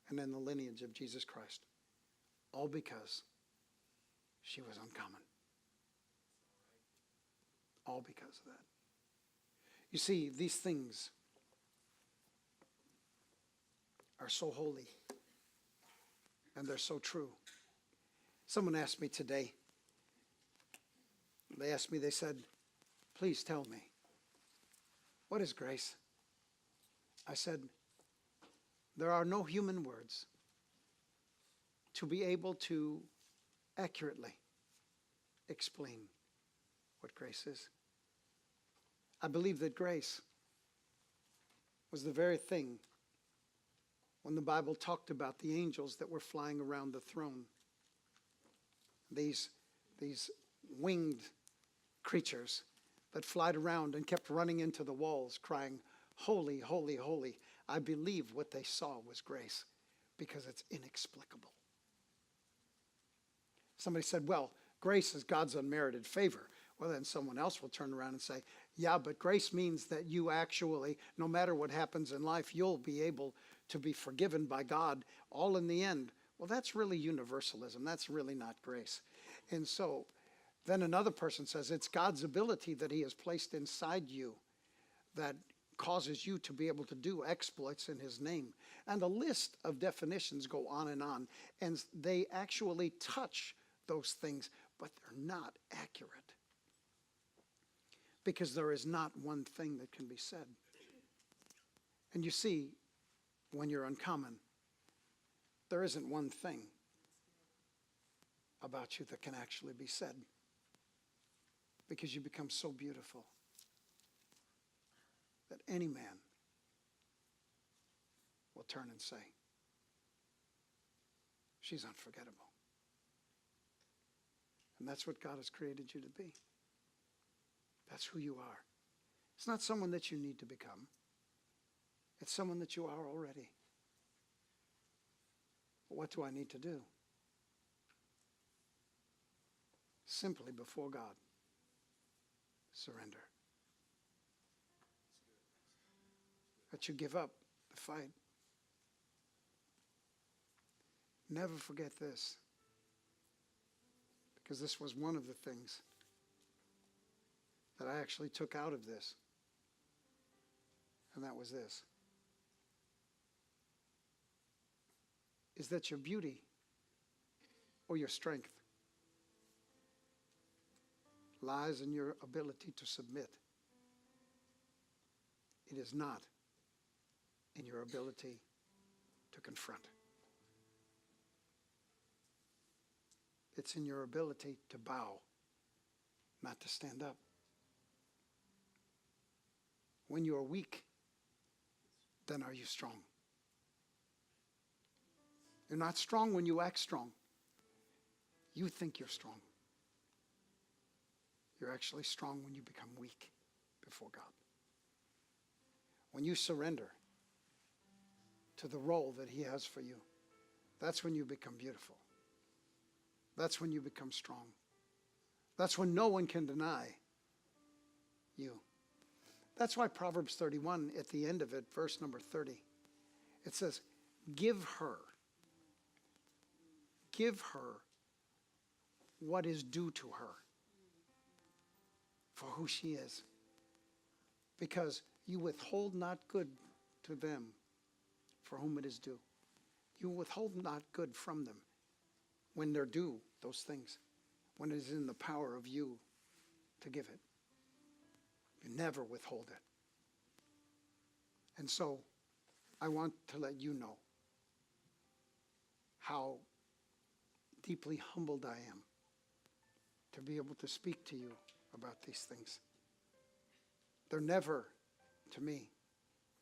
and in the lineage of Jesus Christ. All because she was uncommon. All because of that. You see, these things are so holy and they're so true. Someone asked me today, they said, please tell me, what is grace? I said, there are no human words to be able to accurately explain what grace is. I believe that grace was the very thing when the Bible talked about the angels that were flying around the throne. These winged creatures that flied around and kept running into the walls crying, holy, holy, holy. I believe what they saw was grace because it's inexplicable. Somebody said, well, grace is God's unmerited favor. Well, then someone else will turn around and say, yeah, but grace means that you actually, no matter what happens in life, you'll be able to be forgiven by God all in the end. Well, that's really universalism. That's really not grace. And so then another person says it's God's ability that he has placed inside you that causes you to be able to do exploits in his name. And the list of definitions go on, and they actually touch those things, but they're not accurate. Because there is not one thing that can be said. And you see, when you're uncommon, there isn't one thing about you that can actually be said. because you become so beautiful that any man will turn and say, she's unforgettable. And that's what God has created you to be. That's who you are. It's not someone that you need to become. It's someone that you are already. But what do I need to do? Simply before God, surrender. That you give up the fight. Never forget this, because this was one of the things that I actually took out of this, and that was this, is that your beauty or your strength lies in your ability to submit. It is not in your ability to confront. It's in your ability to bow, not to stand up. When you are weak, then are you strong. You're not strong when you act strong. You think you're strong. You're actually strong when you become weak before God. When you surrender to the role that He has for you, that's when you become beautiful. That's when you become strong. That's when no one can deny you. That's why Proverbs 31, at the end of it, verse number 30, it says, give her what is due to her for who she is. Because you withhold not good to them for whom it is due. You withhold not good from them when they're due those things, when it is in the power of you to give it. You never withhold it. And so I want to let you know how deeply humbled I am to be able to speak to you about these things. They're never, to me,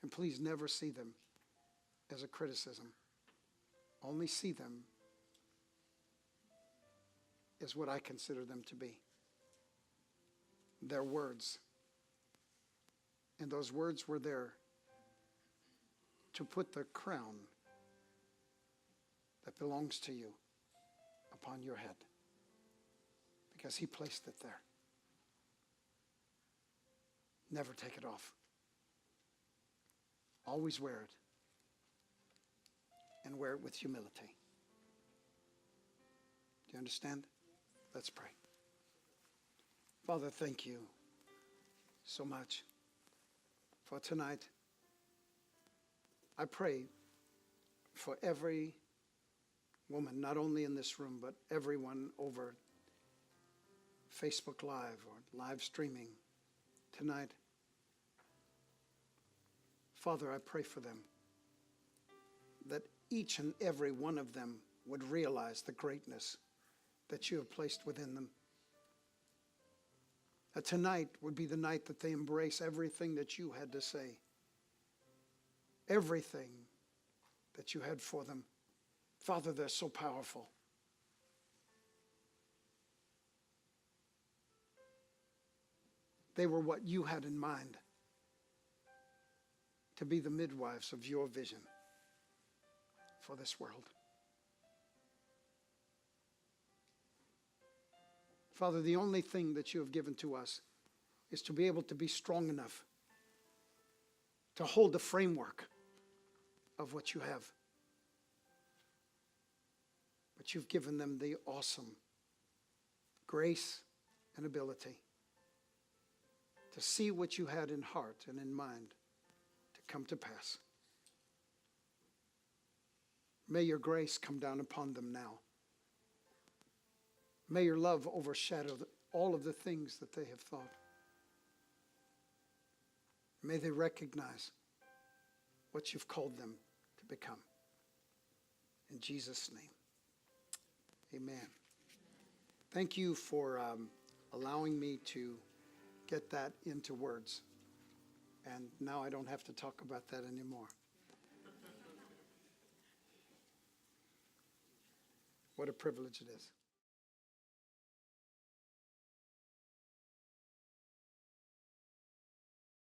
and please never see them as a criticism. Only see them as what I consider them to be. They're words. And those words were there to put the crown that belongs to you upon your head, because He placed it there. Never take it off. Always wear it, and wear it with humility. Do you understand? Let's pray. Father, thank you so much for tonight. I pray for every woman, not only in this room, but everyone over Facebook Live or live streaming tonight. Father, I pray for them, that each and every one of them would realize the greatness that you have placed within them. That tonight would be the night that they embrace everything that you had to say, everything that you had for them. Father, they're so powerful. They were what you had in mind to be the midwives of your vision for this world. Father, the only thing that you have given to us is to be able to be strong enough to hold the framework of what you have. But you've given them the awesome grace and ability to see what you had in heart and in mind to come to pass. May your grace come down upon them now. May your love overshadow all of the things that they have thought. May they recognize what you've called them to become. In Jesus' name, amen. Thank you for allowing me to get that into words. And now I don't have to talk about that anymore. What a privilege it is.